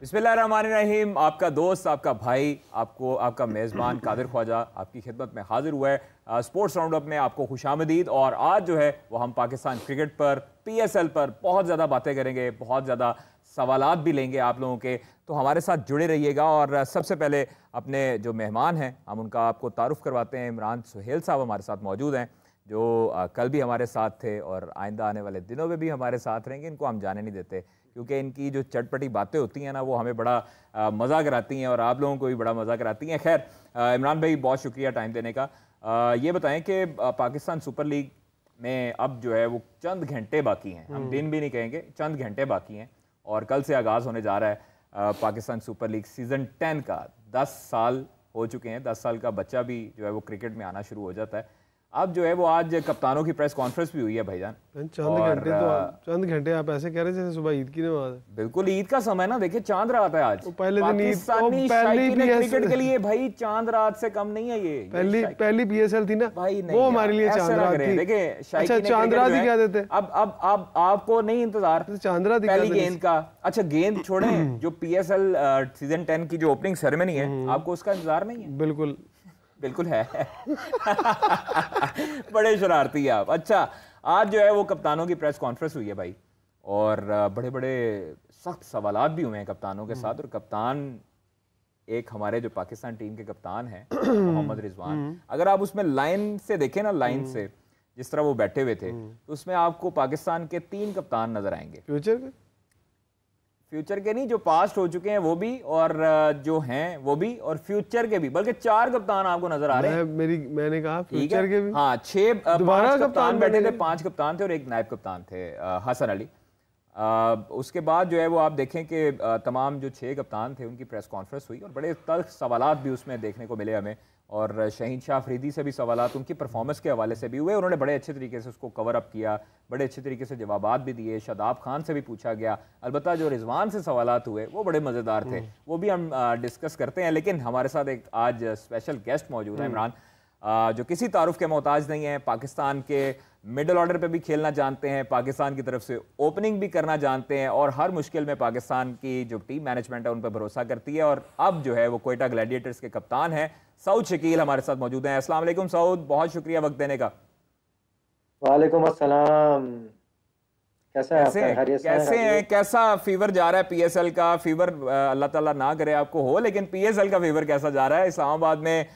बिस्मिल्लाहिर्रहमानिर्रहीम। आपका दोस्त, आपका भाई, आपका मेज़बान कादिर ख्वाजा आपकी खिदमत में हाजिर हुआ है स्पोर्ट्स राउंड अप में। आपको खुशामदीद। और आज जो है वो हम पाकिस्तान क्रिकेट पर, PSL पर बहुत ज़्यादा बातें करेंगे, बहुत ज़्यादा सवालात भी लेंगे आप लोगों के। तो हमारे साथ जुड़े रहिएगा। और सबसे पहले अपने जो मेहमान हैं हम उनका आपको तारुफ करवाते हैं। इमरान सुहेल साहब हमारे साथ मौजूद हैं, जो कल भी हमारे साथ थे और आइंदा आने वाले दिनों में भी हमारे साथ रहेंगे। इनको हम जाने नहीं देते क्योंकि इनकी जो चटपटी बातें होती हैं ना, वो हमें बड़ा मज़ा कराती हैं और आप लोगों को भी बड़ा मज़ा कराती हैं। खैर इमरान भाई, बहुत शुक्रिया टाइम देने का। ये बताएं कि पाकिस्तान सुपर लीग में अब जो है वो चंद घंटे बाकी हैं, हम दिन भी नहीं कहेंगे, चंद घंटे बाकी हैं और कल से आगाज़ होने जा रहा है पाकिस्तान सुपर लीग सीज़न 10 का। 10 साल हो चुके हैं, 10 साल का बच्चा भी जो है वो क्रिकेट में आना शुरू हो जाता है। अब जो है वो आज कप्तानों की प्रेस कॉन्फ्रेंस भी हुई है भाईजान। चंद घंटे आप ऐसे कह रहे थे सुबह ईद की नमाज है। बिल्कुल ईद का समय ना, देखिए चांद रात है आज। पहले दिन पाकिस्तानी क्रिकेट के लिए भाई चांद रात से कम नहीं है ये। पहली PSL थी ना भाई, नहीं वो हमारे लिए चांद रात थी। देखिए अच्छा, चांद रात ही क्या देते। अब आपको नहीं इंतजार चांद रात पहली गेंद का। अच्छा गेंद छोड़ें, जो PSL सीजन 10 की जो ओपनिंग सेरेमनी है, आपको उसका इंतजार नहीं है? बिल्कुल बिल्कुल है। बड़े शरारती है आप। अच्छा, आज जो है वो कप्तानों की प्रेस कॉन्फ्रेंस हुई है भाई, और बड़े बड़े सख्त सवालात भी हुए हैं कप्तानों के साथ। और कप्तान एक हमारे जो पाकिस्तान टीम के कप्तान हैं मोहम्मद रिजवान, अगर आप उसमें लाइन से देखें ना, लाइन से जिस तरह वो बैठे हुए थे, तो उसमें आपको पाकिस्तान के 3 कप्तान नजर आएंगे। फ्यूचर के नहीं, जो पास्ट हो चुके हैं वो भी, और जो हैं वो भी, और फ्यूचर के भी, बल्कि 4 कप्तान आपको नजर आ रहे हैं। मैंने कहा फ्यूचर के भी। हाँ, 5 कप्तान बैठे थे, 5 कप्तान थे और एक नायब कप्तान थे हसन अली। उसके बाद जो है वो आप देखें कि तमाम जो 6 कप्तान थे उनकी प्रेस कॉन्फ्रेंस हुई और बड़े तल्ख सवालात भी उसमें देखने को मिले हमें। और शहीन शाह अफरीदी से भी सवालात उनकी परफॉर्मेंस के हवाले से भी हुए। उन्होंने बड़े अच्छे तरीके से उसको कवर अप किया, बड़े अच्छे तरीके से जवाबात भी दिए। शादाब खान से भी पूछा गया। अलबत्ता जो रिजवान से सवालात हुए वो बड़े मज़ेदार थे, वो भी हम डिस्कस करते हैं। लेकिन हमारे साथ एक आज स्पेशल गेस्ट मौजूद है, इमरान, जो किसी तारुफ के मोहताज नहीं है। पाकिस्तान के मिडल ऑर्डर पे भी खेलना जानते हैं, पाकिस्तान की तरफ से ओपनिंग भी करना जानते हैं, और हर मुश्किल में पाकिस्तान की जो टीम मैनेजमेंट है उन पर भरोसा करती है। और अब जो है वो क्वेटा ग्लैडिएटर्स के कप्तान हैं सऊद शकील हमारे साथ मौजूद हैं। अस्सलाम वालेकुम सऊद, बहुत शुक्रिया वक्त देने का। वालेकुम अस्सलाम। कैसे हैं? कैसा फीवर जा रहा है PSL का? फीवर अल्लाह ताला ना करे आपको हो, लेकिन PSL का फीवर कैसा जा रहा है? इस्लामाबाद में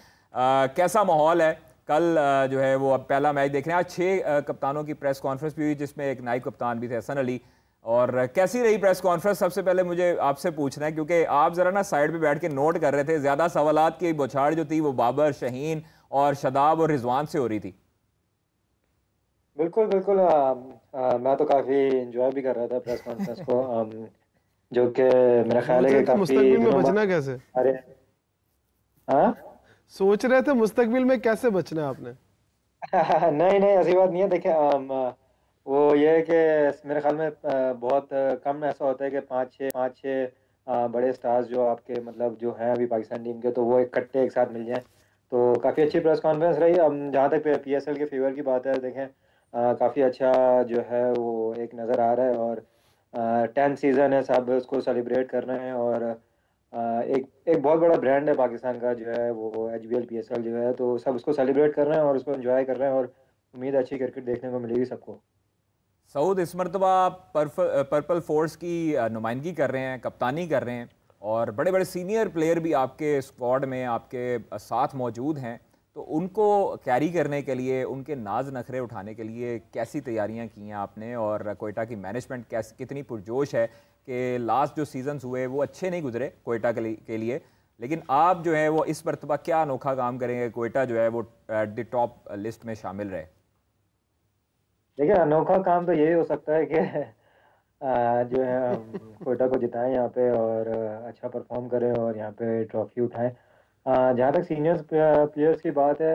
कैसा माहौल है? कल जो है वो अब पहला मैच देख रहे हैं। आज 6 कप्तानों की प्रेस कॉन्फ्रेंस भी हुई, जिसमें एक नायब कप्तान भी थे, हसन अली। और कैसी रही प्रेस कॉन्फ्रेंस? सबसे पहले मुझे आपसे पूछना है, क्योंकि आप जरा ना साइड पे बैठ के नोट कर रहे थे, ज्यादा सवालात की बौछार जो थी वो बाबर, शहीन और शादाब और रिजवान से हो रही थी। बिल्कुल बिल्कुल। मैं तो काफी एंजॉय भी कर रहा था प्रेस कॉन्फ्रेंस को, जो कि मेरा ख्याल है कि काफी मुस्तकबिल में बचना कैसे। अरे हाँ, सोच रहे थे मुस्तकबिल में कैसे बचना है आपने। नहीं ऐसी बात नहीं है। देखिए वो ये है कि मेरे ख्याल में बहुत कम ऐसा होता है कि पाँच छः बड़े स्टार्स जो आपके मतलब जो हैं अभी पाकिस्तान टीम के, तो वो इकट्ठे एक साथ मिल जाएं। तो काफ़ी अच्छी प्रेस कॉन्फ्रेंस रही। जहाँ तक PSL के फेवर की बात है, देखें काफ़ी अच्छा जो है वो एक नज़र आ रहा है। और 10th सीज़न है, सब उसको सेलिब्रेट कर रहे हैं। और एक बहुत बड़ा ब्रांड है पाकिस्तान का जो है वो HBL PSL जो है, तो सब उसको सेलिब्रेट कर रहे हैं और उसको एंजॉय कर रहे हैं। और उम्मीद अच्छी क्रिकेट देखने को मिलेगी सबको। सऊद, इस मरतबा पर्पल फोर्स की नुमाइंदगी कर रहे हैं, कप्तानी कर रहे हैं, और बड़े बड़े सीनियर प्लेयर भी आपके स्क्वाड में आपके साथ मौजूद हैं। तो उनको कैरी करने के लिए, उनके नाज नखरे उठाने के लिए कैसी तैयारियां की हैं आपने? और क्वेटा की मैनेजमेंट कितनी पुरजोश है कि लास्ट जो सीजन्स हुए वो अच्छे नहीं गुजरे क्वेटा के लिए, लेकिन आप जो है वो इस मरतबा क्या अनोखा काम करेंगे क्वेटा जो है वो एट द टॉप लिस्ट में शामिल रहे? देखिए, अनोखा काम तो यही हो सकता है कि जो है हम कोयटा को जिताएं यहाँ पे, और अच्छा परफॉर्म करें और यहाँ पे ट्रॉफी उठाएं। जहाँ तक सीनियर प्लेयर्स की बात है,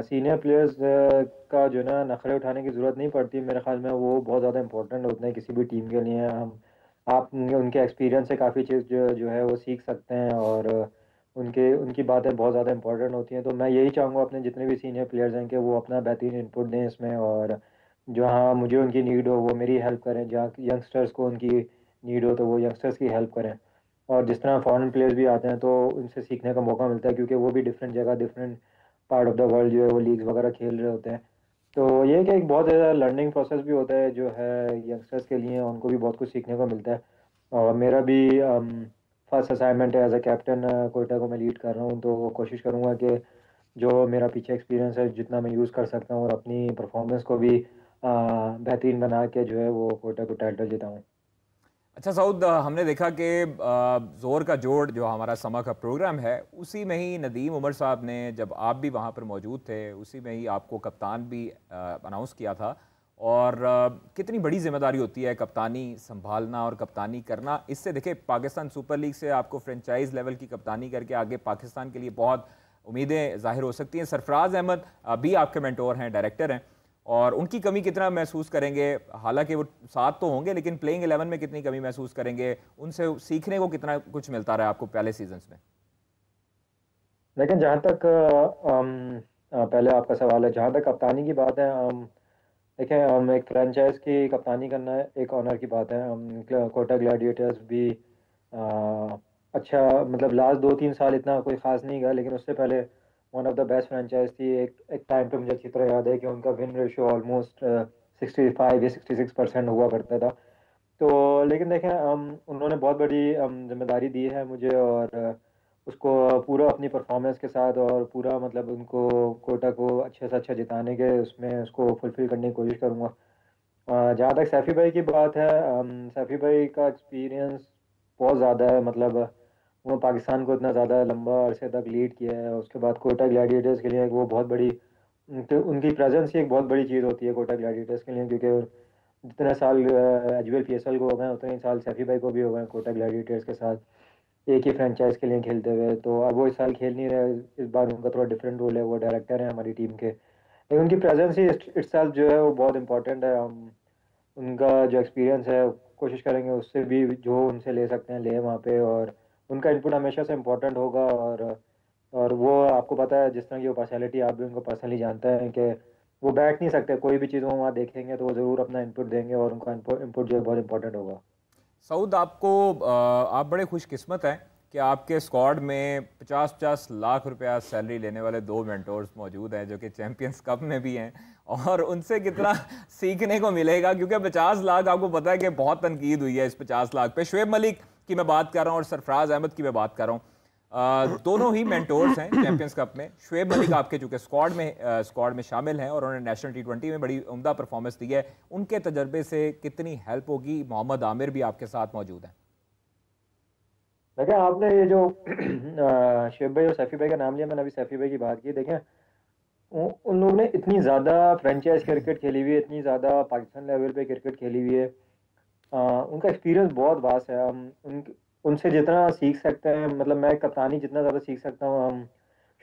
सीनियर प्लेयर्स का जो ना नखरे उठाने की ज़रूरत नहीं पड़ती मेरे ख्याल में। वो बहुत ज़्यादा इंपॉर्टेंट होते हैं किसी भी टीम के लिए। आप उनके एक्सपीरियंस से काफ़ी चीज़ जो है वो सीख सकते हैं, और उनकी बातें बहुत ज़्यादा इंपॉर्टेंट होती हैं। तो मैं यही चाहूँगा अपने जितने भी सीनियर प्लेयर्स हैं कि वो अपना बेहतरीन इनपुट दें इसमें, और जहाँ मुझे उनकी नीड हो वो मेरी हेल्प करें। जहाँ यंगस्टर्स को उनकी नीड हो तो वो यंगस्टर्स की हेल्प करें। और जिस तरह फॉरेन प्लेयर्स भी आते हैं तो उनसे सीखने का मौका मिलता है, क्योंकि वो भी डिफरेंट जगह different part of the world जो है वो लीग्स वगैरह खेल रहे होते हैं। तो ये कि एक बहुत ज़्यादा लर्निंग प्रोसेस भी होता है जो है यंगस्टर्स के लिए, उनको भी बहुत कुछ सीखने को मिलता है। और मेरा भी फर्स्ट असाइनमेंट है एज अ कैप्टन, कोयटा को मैं लीड कर रहा हूँ, तो कोशिश करूँगा कि जो मेरा पीछे एक्सपीरियंस है जितना मैं यूज़ कर सकता हूँ और अपनी परफॉर्मेंस को भी बेहतरीन बना के जो है वो कोयटा को टाइटल जिताऊँ। अच्छा सऊद, हमने देखा कि जोर का जोड़ जो हमारा समा का प्रोग्राम है उसी में ही नदीम उमर साहब ने, जब आप भी वहाँ पर मौजूद थे, उसी में ही आपको कप्तान भी अनाउंस किया था। और कितनी बड़ी जिम्मेदारी होती है कप्तानी संभालना और कप्तानी करना। इससे देखिए पाकिस्तान सुपर लीग से आपको फ्रेंचाइज लेवल की कप्तानी करके आगे पाकिस्तान के लिए बहुत उम्मीदें जाहिर हो सकती हैं। सरफराज अहमद भी आपके मेंटोर हैं, डायरेक्टर हैं, और उनकी कमी कितना महसूस करेंगे? हालांकि वो साथ तो होंगे, लेकिन प्लेइंग 11 में कितनी कमी महसूस करेंगे? उनसे सीखने को कितना कुछ मिलता रहा आपको पहले सीजन्स में? लेकिन जहाँ तक पहले आपका सवाल है, जहाँ तक कप्तानी की बात है, देखें हम एक फ्रेंचाइज की कप्तानी करना एक ऑनर की बात है। हम कोटा ग्लैडिएटर्स भी अच्छा, मतलब लास्ट 2-3 साल इतना कोई ख़ास नहीं गया, लेकिन उससे पहले one of the best franchise थी। एक टाइम पे मुझे अच्छी तरह याद है कि उनका विन रेशियो ऑलमोस्ट 65 या 66% हुआ करता था। तो लेकिन देखें उन्होंने बहुत बड़ी जिम्मेदारी दी है मुझे, और उसको पूरा अपनी परफॉर्मेंस के साथ और पूरा मतलब उनको कोटा को अच्छे से अच्छा जिताने के उसमें उसको फुलफिल करने की कोशिश करूँगा। जहाँ तक सैफ़ी भाई की बात है, सैफ़ी भाई का एक्सपीरियंस बहुत ज़्यादा है। मतलब उन्होंने पाकिस्तान को इतना ज़्यादा लंबा अरसे तक लीड किया है। उसके बाद कोटा ग्लैडिएटर्स के लिए वो बहुत बड़ी उनकी प्रेजेंस ही एक बहुत बड़ी चीज़ होती है कोटा ग्लैडिएटर्स के लिए, क्योंकि जितने साल एचबीएल पीएसएल को हो गए उतने ही साल सैफी भाई को भी हो गए कोटा ग्लैडिएटर्स के साथ एक ही फ्रेंचाइज के लिए खेलते हुए। तो अब वो इस साल खेल नहीं रहे, इस बार उनका थोड़ा डिफरेंट रोल है, वो डायरेक्टर है हमारी टीम के, लेकिन उनकी प्रेजेंस ही इट्सेल्फ जो है वो बहुत इंपॉर्टेंट है। हम उनका जो एक्सपीरियंस है कोशिश करेंगे उससे भी जो उनसे ले सकते हैं ले वहाँ पे, और उनका इनपुट हमेशा से इम्पोर्टेंट होगा। और वो आपको पता है जिस तरह की वो पर्सनैलिटी, आप भी उनको पर्सनली जानते हैं कि वो बैठ नहीं सकते, कोई भी चीज़ वो वहाँ देखेंगे तो वो ज़रूर अपना इनपुट देंगे, और उनका इनपुट जो है बहुत इंपॉर्टेंट होगा। सऊद, आप बड़े खुशकिस्मत हैं कि आपके स्क्वाड में 50-50 लाख रुपया सैलरी लेने वाले 2 मेंटोर्स मौजूद हैं जो कि चैंपियंस कप में भी हैं, और उनसे कितना सीखने को मिलेगा, क्योंकि 50 लाख आपको पता है कि बहुत तनकीद हुई है इस 50 लाख पे। शुएब मलिक की मैं बात कर रहा हूँ और सरफराज अहमद की मैं बात कर रहा हूँ। दोनों ही मेंटोर्स हैं चैंपियंस कप में। शुएब मलिक आपके चूंकि स्क्वाड में शामिल हैं और उन्होंने नेशनल टी20 में बड़ी उम्दा परफॉर्मेंस दी है, उनके तजर्बे से कितनी हेल्प होगी? मोहम्मद आमिर भी आपके साथ मौजूद हैं। देखें आपने ये जो शुएब भाई और सैफी भाई का नाम लिया, मैंने अभी सैफी भाई की बात की। देखें उन लोगों ने इतनी ज़्यादा फ्रेंचाइज क्रिकेट खेली हुई है, इतनी ज़्यादा पाकिस्तान लेवल पे क्रिकेट खेली हुई है, उनका एक्सपीरियंस बहुत वास्ट है। हम उनसे जितना सीख सकते हैं, मतलब मैं कप्तानी जितना ज़्यादा सीख सकता हूँ, हम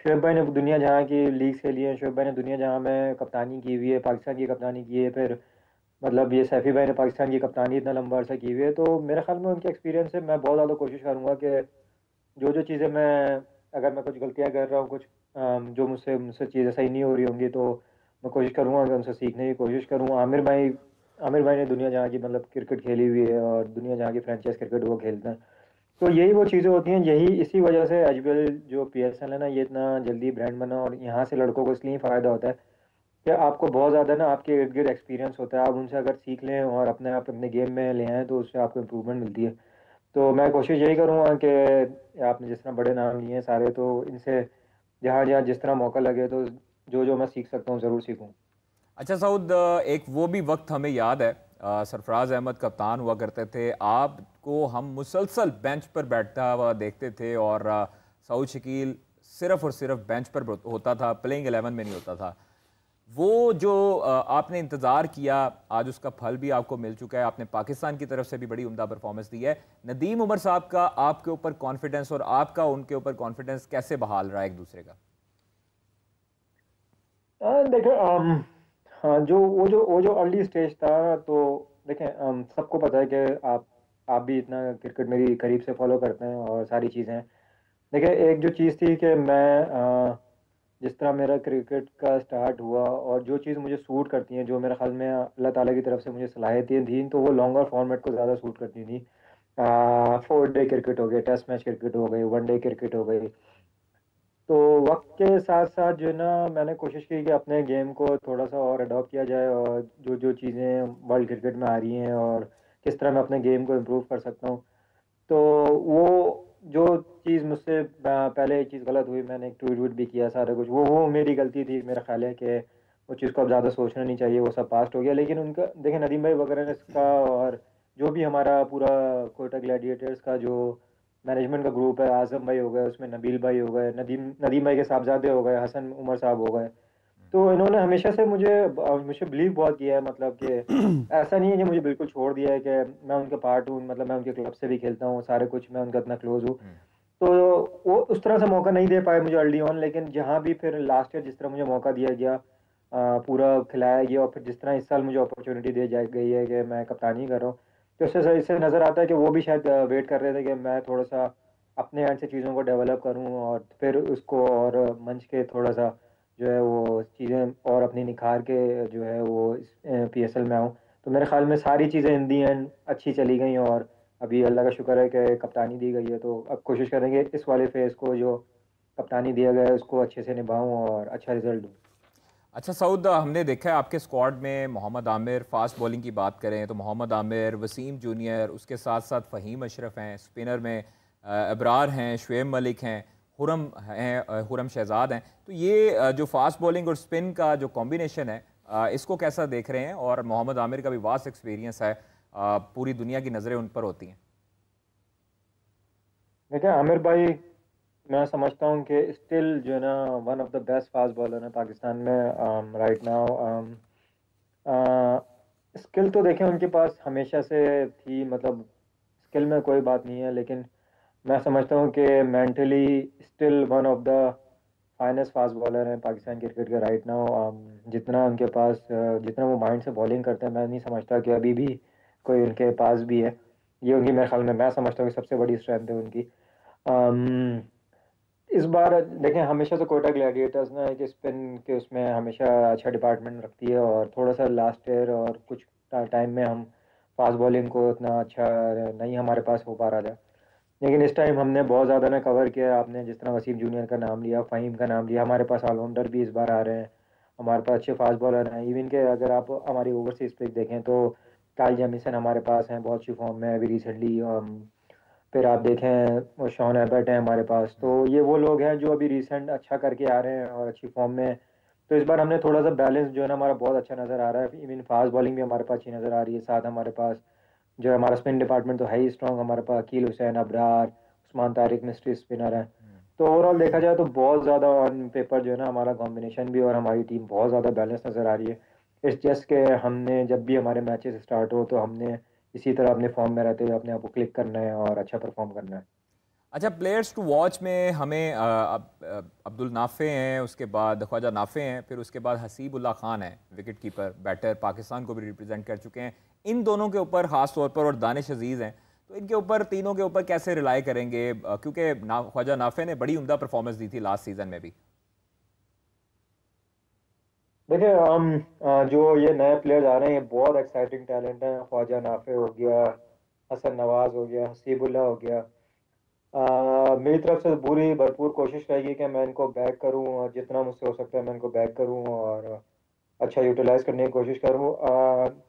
शुएब भाई ने दुनिया जहाँ की लीग खेली है, शुएब भाई ने दुनिया जहाँ में कप्तानी की हुई है, पाकिस्तान की कप्तानी की है, फिर मतलब ये सैफी भाई ने पाकिस्तान की कप्तानी इतना लंबा अर्सा की हुई है, तो मेरे ख्याल में उनके एक्सपीरियंस से मैं बहुत ज़्यादा कोशिश करूँगा कि जो जो चीज़ें मैं, अगर मैं कुछ गलतियाँ कर रहा हूँ, कुछ जो मुझसे मुझसे चीज़ें सही नहीं हो रही होंगी, तो मैं कोशिश करूँगा कि उनसे सीखने की कोशिश करूँ। आमिर भाई ने दुनिया जहाँ की मतलब क्रिकेट खेली हुई है और दुनिया जहाँ की फ्रेंचाइज क्रिकेट वो खेलते हैं, तो यही वो चीज़ें होती हैं। यही इसी वजह से एचबीएल जो पीएसएल है ना, ये इतना जल्दी ब्रांड बना, और यहाँ से लड़कों को इसलिए फ़ायदा होता है कि आपको बहुत ज़्यादा ना आपके इर्द गिर्द एक्सपीरियंस होता है। आप उनसे अगर सीख लें और अपने आप अपने गेम में ले आएँ तो उससे आपको इम्प्रूवमेंट मिलती है। तो मैं कोशिश यही करूँगा कि आपने जिस तरह बड़े नाम लिए हैं सारे, तो इनसे जहाँ जहाँ जिस तरह मौका लगे तो जो जो मैं सीख सकता हूँ ज़रूर सीखूँ। अच्छा सऊद, एक वो भी वक्त हमें याद है, सरफराज अहमद कप्तान हुआ करते थे, आपको हम मुसलसल बेंच पर बैठता हुआ देखते थे, और सऊद शकील सिर्फ और सिर्फ बेंच पर होता था, प्लेइंग 11 में नहीं होता था। वो जो आपने इंतज़ार किया, आज उसका फल भी आपको मिल चुका है। आपने पाकिस्तान की तरफ से भी बड़ी उम्दा परफॉर्मेंस दी है। नदीम उमर साहब का आपके ऊपर कॉन्फिडेंस और आपका उनके ऊपर कॉन्फिडेंस कैसे बहाल रहा है एक दूसरे का? देखो हाँ, जो अर्ली स्टेज था, तो देखें सबको पता है कि आप भी इतना क्रिकेट मेरी करीब से फॉलो करते हैं और सारी चीज़ें। देखिए एक जो चीज़ थी कि मैं जिस तरह मेरा क्रिकेट का स्टार्ट हुआ और जो चीज़ मुझे सूट करती हैं, जो मेरे ख्याल में अल्लाह ताला की तरफ से मुझे सलाहियतें थी, तो वो लॉन्गर फॉर्मेट को ज़्यादा सूट करती थी। 4 डे क्रिकेट हो गई, टेस्ट मैच क्रिकेट हो गई, 1 डे क्रिकेट हो गई। तो वक्त के साथ साथ जो है ना, मैंने कोशिश की कि अपने गेम को थोड़ा सा और अडॉप्ट किया जाए, और जो जो चीज़ें वर्ल्ड क्रिकेट में आ रही हैं और किस तरह मैं अपने गेम को इम्प्रूव कर सकता हूँ। तो वो जो चीज़ मुझसे पहले एक चीज़ गलत हुई, मैंने एक ट्वीट व्यूट भी किया, सारा कुछ वो मेरी गलती थी। मेरा ख्याल है कि वो चीज़ को अब ज़्यादा सोचना नहीं चाहिए, वो सब पास्ट हो गया। लेकिन उनका देखें, नदीम भाई वगैरह ने इसका, और जो भी हमारा पूरा कोयटा ग्लैडिएटर्स का जो मैनेजमेंट का ग्रुप है, आजम भाई हो गए, उसमें नबील भाई हो गए, नदीम नदीम भाई के साहबजादे हो गए, हसन उमर साहब हो गए। तो इन्होंने हमेशा से मुझे बिलीव बहुत किया है, मतलब कि ऐसा नहीं है कि मुझे बिल्कुल छोड़ दिया है कि मैं उनका पार्ट हूँ, मतलब मैं उनके क्लब से भी खेलता हूँ, सारे कुछ मैं उनका इतना क्लोज हूँ। तो वो उस तरह से मौका नहीं दे पाए मुझे अर्ली ऑन, लेकिन जहाँ भी फिर लास्ट ईयर जिस तरह मुझे मौका दिया गया, पूरा खिलाया गया, और फिर जिस तरह इस साल मुझे अपॉर्चुनिटी दी जा गई है कि मैं कप्तानी कर रहा हूँ, तो इससे नज़र आता है कि वो भी शायद वेट कर रहे थे कि मैं थोड़ा सा अपने एंड से चीज़ों को डेवलप करूँ, और फिर उसको और मंच के थोड़ा सा जो है वो चीज़ें और अपनी निखार के जो है वो PSL में आऊँ। तो मेरे ख्याल में सारी चीज़ें इन दी एंड अच्छी चली गई, और अभी अल्लाह का शुक्र है कि कप्तानी दी गई है। तो अब कोशिश करेंगे इस वाले फेज़ को, जो कप्तानी दिया गया है, उसको अच्छे से निभाऊं और अच्छा रिजल्ट दूं। अच्छा सऊद, हमने देखा है आपके स्क्वाड में मोहम्मद आमिर, फास्ट बॉलिंग की बात करें तो मोहम्मद आमिर, वसीम जूनियर, उसके साथ साथ फ़हीम अशरफ हैं, स्पिनर में अबरार हैं, शुएब मलिक हैं, हुरम शहजाद हैं। तो ये जो फास्ट बॉलिंग और स्पिन का जो कॉम्बिनेशन है, इसको कैसा देख रहे हैं? और मोहम्मद आमिर का भी वास्ट एक्सपीरियंस है, पूरी दुनिया की नज़रें उन पर होती हैं। देखिए आमिर भाई, मैं समझता हूँ कि स्टिल जो है ना, one of the best fast bowler है पाकिस्तान में राइट नाउ। स्किल तो देखें उनके पास हमेशा से थी, मतलब स्किल में कोई बात नहीं है, लेकिन मैं समझता हूँ कि mentally still one of the finest fast bowler हैं पाकिस्तान क्रिकेट के राइट नाउ। जितना उनके पास जितना वो माइंड से बॉलिंग करते हैं, मैं नहीं समझता कि अभी भी कोई उनके पास भी है। ये उनकी, मेरे ख्याल में, मैं समझता हूँ कि सबसे बड़ी स्ट्रेंथ है उनकी। अम, इस बार देखें, हमेशा से कोयटा ग्लैडिएटर्स ना एक स्पिन के उसमें हमेशा अच्छा डिपार्टमेंट रखती है, और थोड़ा सा लास्ट ईयर और कुछ टाइम में हम फास्ट बॉलिंग को उतना अच्छा नहीं हमारे पास हो पा रहा था। लेकिन इस टाइम हमने बहुत ज़्यादा ना कवर किया। आपने जिस तरह वसीम जूनियर का नाम लिया, फ़हीम का नाम लिया, हमारे पास ऑलराउंडर भी इस बार आ रहे हैं, हमारे पास अच्छे फास्ट बॉलर हैं। इवन के अगर आप हमारी ओवरसीज पिक देखें तो काइल जेमिसन हमारे पास हैं, बहुत अच्छी फॉर्म में है अभी रिसेंटली। फिर आप देखें वो शॉन एबर्ट है हमारे पास। तो ये वो लोग हैं जो अभी रिसेंट अच्छा करके आ रहे हैं और अच्छी फॉर्म में हैं। तो इस बार हमने थोड़ा सा बैलेंस जो है ना, हमारा बहुत अच्छा नज़र आ रहा है। इवन फास्ट बॉलिंग भी हमारे पास अच्छी नज़र आ रही है। साथ हमारे पास जो है हमारा स्पिन डिपार्टमेंट तो है ही स्ट्रॉन्ग, हमारे पास अकील हुसैन, अबरार, उस्मान तारिक मिस्ट्री स्पिनर है। तो ओवरऑल देखा जाए तो बहुत ज़्यादा ऑन पेपर जो है ना, हमारा कॉम्बिनेशन भी और हमारी टीम बहुत ज़्यादा बैलेंस नज़र आ रही है। इट्स जस्ट के हमने जब भी हमारे मैचेस स्टार्ट हो तो हमने इसी तरह अपने फॉर्म में रहते हुए अपने आप को क्लिक करना है और अच्छा परफॉर्म करना है। अच्छा, प्लेयर्स टू वॉच में हमें अब्दुल नाफे हैं, उसके बाद ख्वाजा नाफे हैं, फिर उसके बाद हसीबुल्लाह खान है, विकेट कीपर बैटर, पाकिस्तान को भी रिप्रेजेंट कर चुके हैं। इन दोनों के ऊपर खास तौर पर, और दानिश अजीज़ हैं, तो इनके ऊपर, तीनों के ऊपर कैसे रिलाई करेंगे? क्योंकि ख्वाजा नाफे ने बड़ी उम्दा परफॉर्मेंस दी थी लास्ट सीजन में भी। देखिए हम जो ये नए प्लेयर्स आ रहे हैं, बहुत एक्साइटिंग टैलेंट है। ख्वाजा नाफे हो गया, हसन नवाज हो गया, हसीबुल्ला हो गया। मेरी तरफ से पूरी भरपूर कोशिश रहेगी कि मैं इनको बैक करूं, और जितना मुझसे हो सकता है मैं इनको बैक करूं और अच्छा यूटिलाइज करने की कोशिश करूं।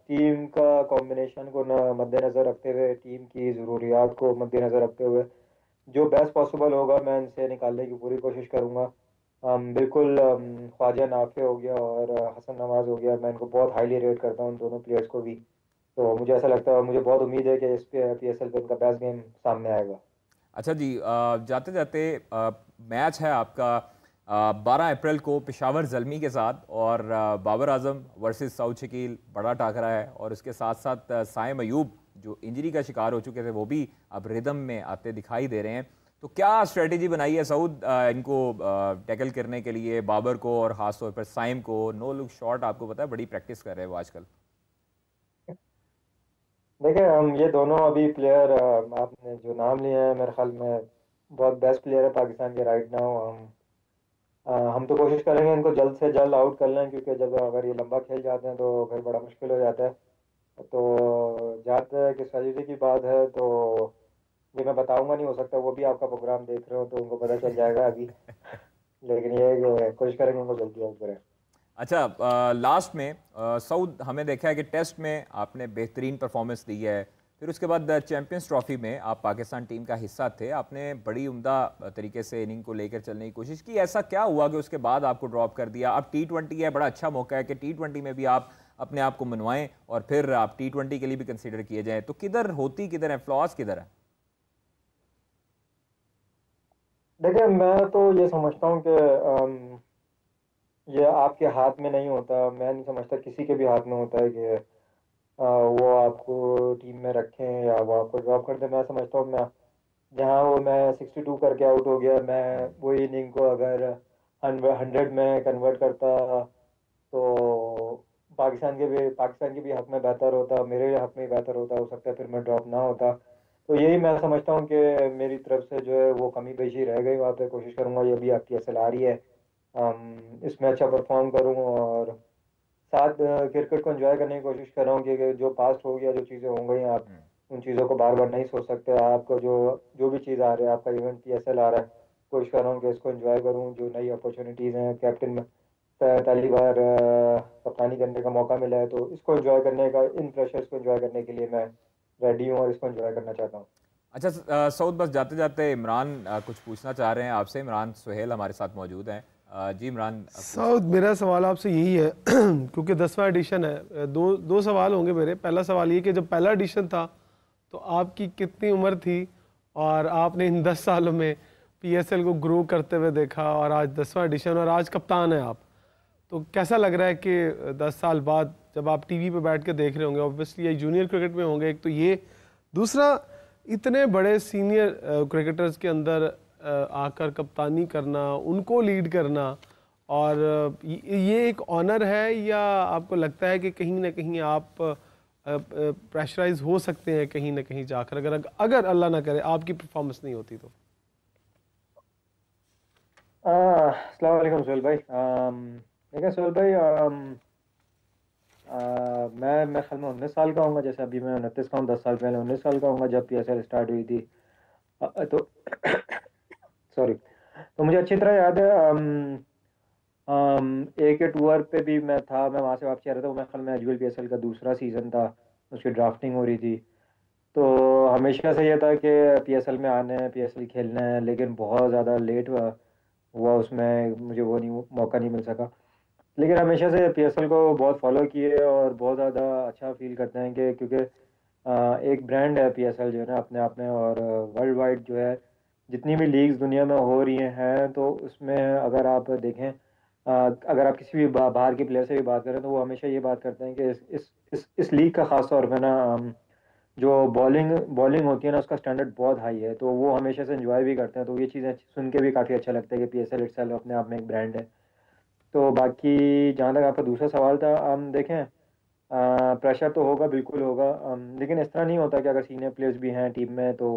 टीम का कॉम्बिनेशन को न मद्देनज़र रखते हुए, टीम की ज़रूरियात को मद्देनज़र रखते हुए, जो बेस्ट पॉसिबल होगा मैं इनसे निकालने की पूरी कोशिश करूंगा। बिल्कुल ख्वाजा नाफे हो गया और हसन नवाज हो गया, मैं इनको बहुत हाईली रेट करता हूँ उन दोनों प्लेयर्स को भी। तो मुझे ऐसा लगता है, मुझे बहुत उम्मीद है कि इस PSL पे इनका बेस्ट गेम सामने आएगा। अच्छा जी, जाते जाते मैच है आपका 12 अप्रैल को पेशावर ज़ल्मी के साथ, और बाबर आजम वर्सेस साउथ शकील, बड़ा टाकरा है। और उसके साथ साथ साइम अयूब जो इंजरी का शिकार हो चुके थे, वो भी अब रिदम में आते दिखाई दे रहे हैं। तो क्या स्ट्रेटेजी बनाई है सऊद इनको टैकल करने के लिए, बाबर को और ख़ास तौर पर साइम को? नो लुक शॉट, आपको पता है बड़ी प्रैक्टिस कर रहे हैं वो आजकल। देखिए हम ये दोनों अभी प्लेयर, आपने जो नाम लिए हैं, मेरे ख्याल में बहुत बेस्ट प्लेयर है पाकिस्तान के राइट नाउ। हम तो कोशिश करेंगे इनको जल्द से जल्द आउट कर लें, क्योंकि जब अगर ये लंबा खेल जाते हैं तो फिर बड़ा मुश्किल हो जाता है। तो जहाँ तक स्ट्रेटजी की बात है तो ये मैं बताऊंगा नहीं, हो सकता वो भी आपका प्रोग्राम देख रहे हो तो उनको पता चल जाएगा अभी। लेकिन ये है कि कोशिश करेंगे उनको जल्दी आउट करें। अच्छा, लास्ट में सऊद, हमें देखा है कि टेस्ट में आपने बेहतरीन परफॉर्मेंस दी है, फिर उसके बाद चैंपियंस ट्रॉफी में आप पाकिस्तान टीम का हिस्सा थे, आपने बड़ी उम्दा तरीके से इनिंग को लेकर चलने की कोशिश की। ऐसा क्या हुआ कि उसके बाद आपको ड्रॉप कर दिया? अब T20 है, बड़ा अच्छा मौका है कि T20 में भी आप अपने आप को मनवाएं और फिर आप T20 के लिए भी कंसीडर किए जाएं। तो किधर है फ्लॉज, किधर है? देखिए मैं तो ये समझता हूँ कि ये आपके हाथ में नहीं होता, मैं नहीं समझता किसी के भी हाथ में होता है कि वो आपको टीम में रखें या वो आपको ड्रॉप कर दें। मैं समझता हूँ मैं जहाँ वो मैं 62 करके आउट हो गया, मैं वही इनिंग को अगर 100 में कन्वर्ट करता तो पाकिस्तान के भी हक में बेहतर होता, मेरे हक में ही बेहतर होता, हो सकता है फिर मैं ड्रॉप ना होता। तो यही मैं समझता हूँ कि मेरी तरफ से जो है वो कमी पेशी रह गई वहाँ पे। कोशिश करूँगा ये भी आपकी असल आ रही है, इसमें अच्छा परफॉर्म करूँ और साथ क्रिकेट को एंजॉय करने की कोशिश कर रहा हूँ कि जो पास्ट हो गया, जो चीज़ें हो गई आप उन चीज़ों को बार बार नहीं सोच सकते। आपका जो जो भी चीज़ आ रहा है, आपका इवेंट PSL आ रहा है, कोशिश कर रहा हूँ कि इसको एंजॉय करूँ। जो नई अपॉर्चुनिटीज़ हैं, कैप्टन में पहली बार कप्तानी करने का मौका मिला है, तो इसको एंजॉय करने का, इन प्रेशर्स को एंजॉय करने के लिए मैं रेडी हूँ और इसको एंजॉय करना चाहता हूँ। अच्छा, सऊद, बस जाते जाते इमरान कुछ पूछना चाह रहे हैं आपसे। इमरान सुहेल हमारे साथ मौजूद हैं। जी इमरान, पूछ। सऊद, मेरा सवाल आपसे यही है क्योंकि 10वां एडिशन है, दो सवाल होंगे मेरे। पहला सवाल ये कि जब पहला एडिशन था तो आपकी कितनी उम्र थी और आपने इन 10 सालों में PSL को ग्रो करते हुए देखा, और आज 10वां एडिशन और आज कप्तान हैं आप, तो कैसा लग रहा है कि 10 साल बाद जब आप टीवी पे बैठ के देख रहे होंगे, ऑब्वियसली ये जूनियर क्रिकेट में होंगे एक तो ये, दूसरा इतने बड़े सीनियर क्रिकेटर्स के अंदर आकर कप्तानी करना, उनको लीड करना, और ये एक ऑनर है, या आपको लगता है कि कहीं ना कहीं आप प्रेशराइज हो सकते हैं कहीं ना कहीं जाकर, अगर अगर अल्लाह ना करे आपकी परफॉर्मेंस नहीं होती तो? अस्सलाम वालेकुम सोहेल भाई। देखिए सोहेल भाई, मैं ख्याल में 19 साल का हूँगा, जैसे अभी मैं 29 का हूँ। 10 साल पहले 19 साल का हूँगा जब PSL स्टार्ट हुई थी। तो सॉरी, तो मुझे अच्छी तरह याद है। एक टूर पे भी मैं था, मैं वहाँ से वापसी आ रहा था। वो मैं ख्याल में एचबीएल PSL का दूसरा सीज़न था, उसकी ड्राफ्टिंग हो रही थी। तो हमेशा से ये था कि PSL में आना है, PSL खेलना है, लेकिन बहुत ज़्यादा लेट हुआ उसमें, मुझे वो नहीं मौका नहीं मिल सका। लेकिन हमेशा से PSL को बहुत फॉलो किए और बहुत ज़्यादा अच्छा फील करते हैं कि क्योंकि एक ब्रांड है PSL जो है ना अपने आप में, और वर्ल्ड वाइड जो है जितनी भी लीग्स दुनिया में हो रही हैं, तो उसमें अगर आप देखें, अगर आप किसी भी बाहर के प्लेयर से भी बात करें तो वो हमेशा ये बात करते हैं कि इस लीग का खास तौर पे ना जो बॉलिंग बॉलिंग होती है ना उसका स्टैंडर्ड बहुत हाई है, तो वो हमेशा से एंजॉय भी करते हैं। तो ये चीज़ें सुन के भी काफ़ी अच्छा लगता है कि PSL इट्सेल्फ अपने आप में एक ब्रांड है। तो बाकी जहाँ तक आपका दूसरा सवाल था, हम देखें, प्रेशर तो होगा, बिल्कुल होगा, लेकिन इस तरह नहीं होता कि अगर सीनियर प्लेयर्स भी हैं टीम में तो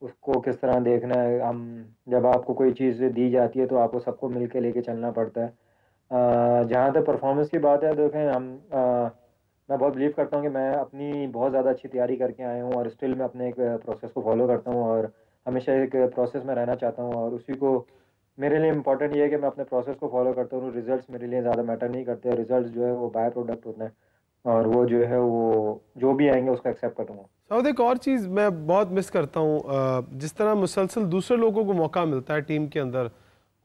उसको किस तरह देखना है। हम जब आपको कोई चीज़ दी जाती है तो आपको सबको मिल के लेके चलना पड़ता है। जहाँ तक परफॉर्मेंस की बात है, देखें मैं बहुत बिलीव करता हूँ कि मैं अपनी बहुत ज़्यादा अच्छी तैयारी करके आया हूँ और स्टिल मैं अपने एक प्रोसेस को फॉलो करता हूँ और हमेशा एक प्रोसेस में रहना चाहता हूँ, और उसी को मेरे लिए इम्पोर्टेंट ये है कि मैं अपने प्रोसेस को फॉलो करता हूँ। रिजल्ट्स मेरे लिए ज़्यादा मैटर नहीं करते, रिजल्ट्स जो है वो बाय प्रोडक्ट होते हैं, और वो जो है वो जो भी आएंगे उसको एक्सेप्ट करूँगा। सऊद, एक और चीज़ मैं बहुत मिस करता हूँ, जिस तरह मुसलसल दूसरे लोगों को मौका मिलता है टीम के अंदर,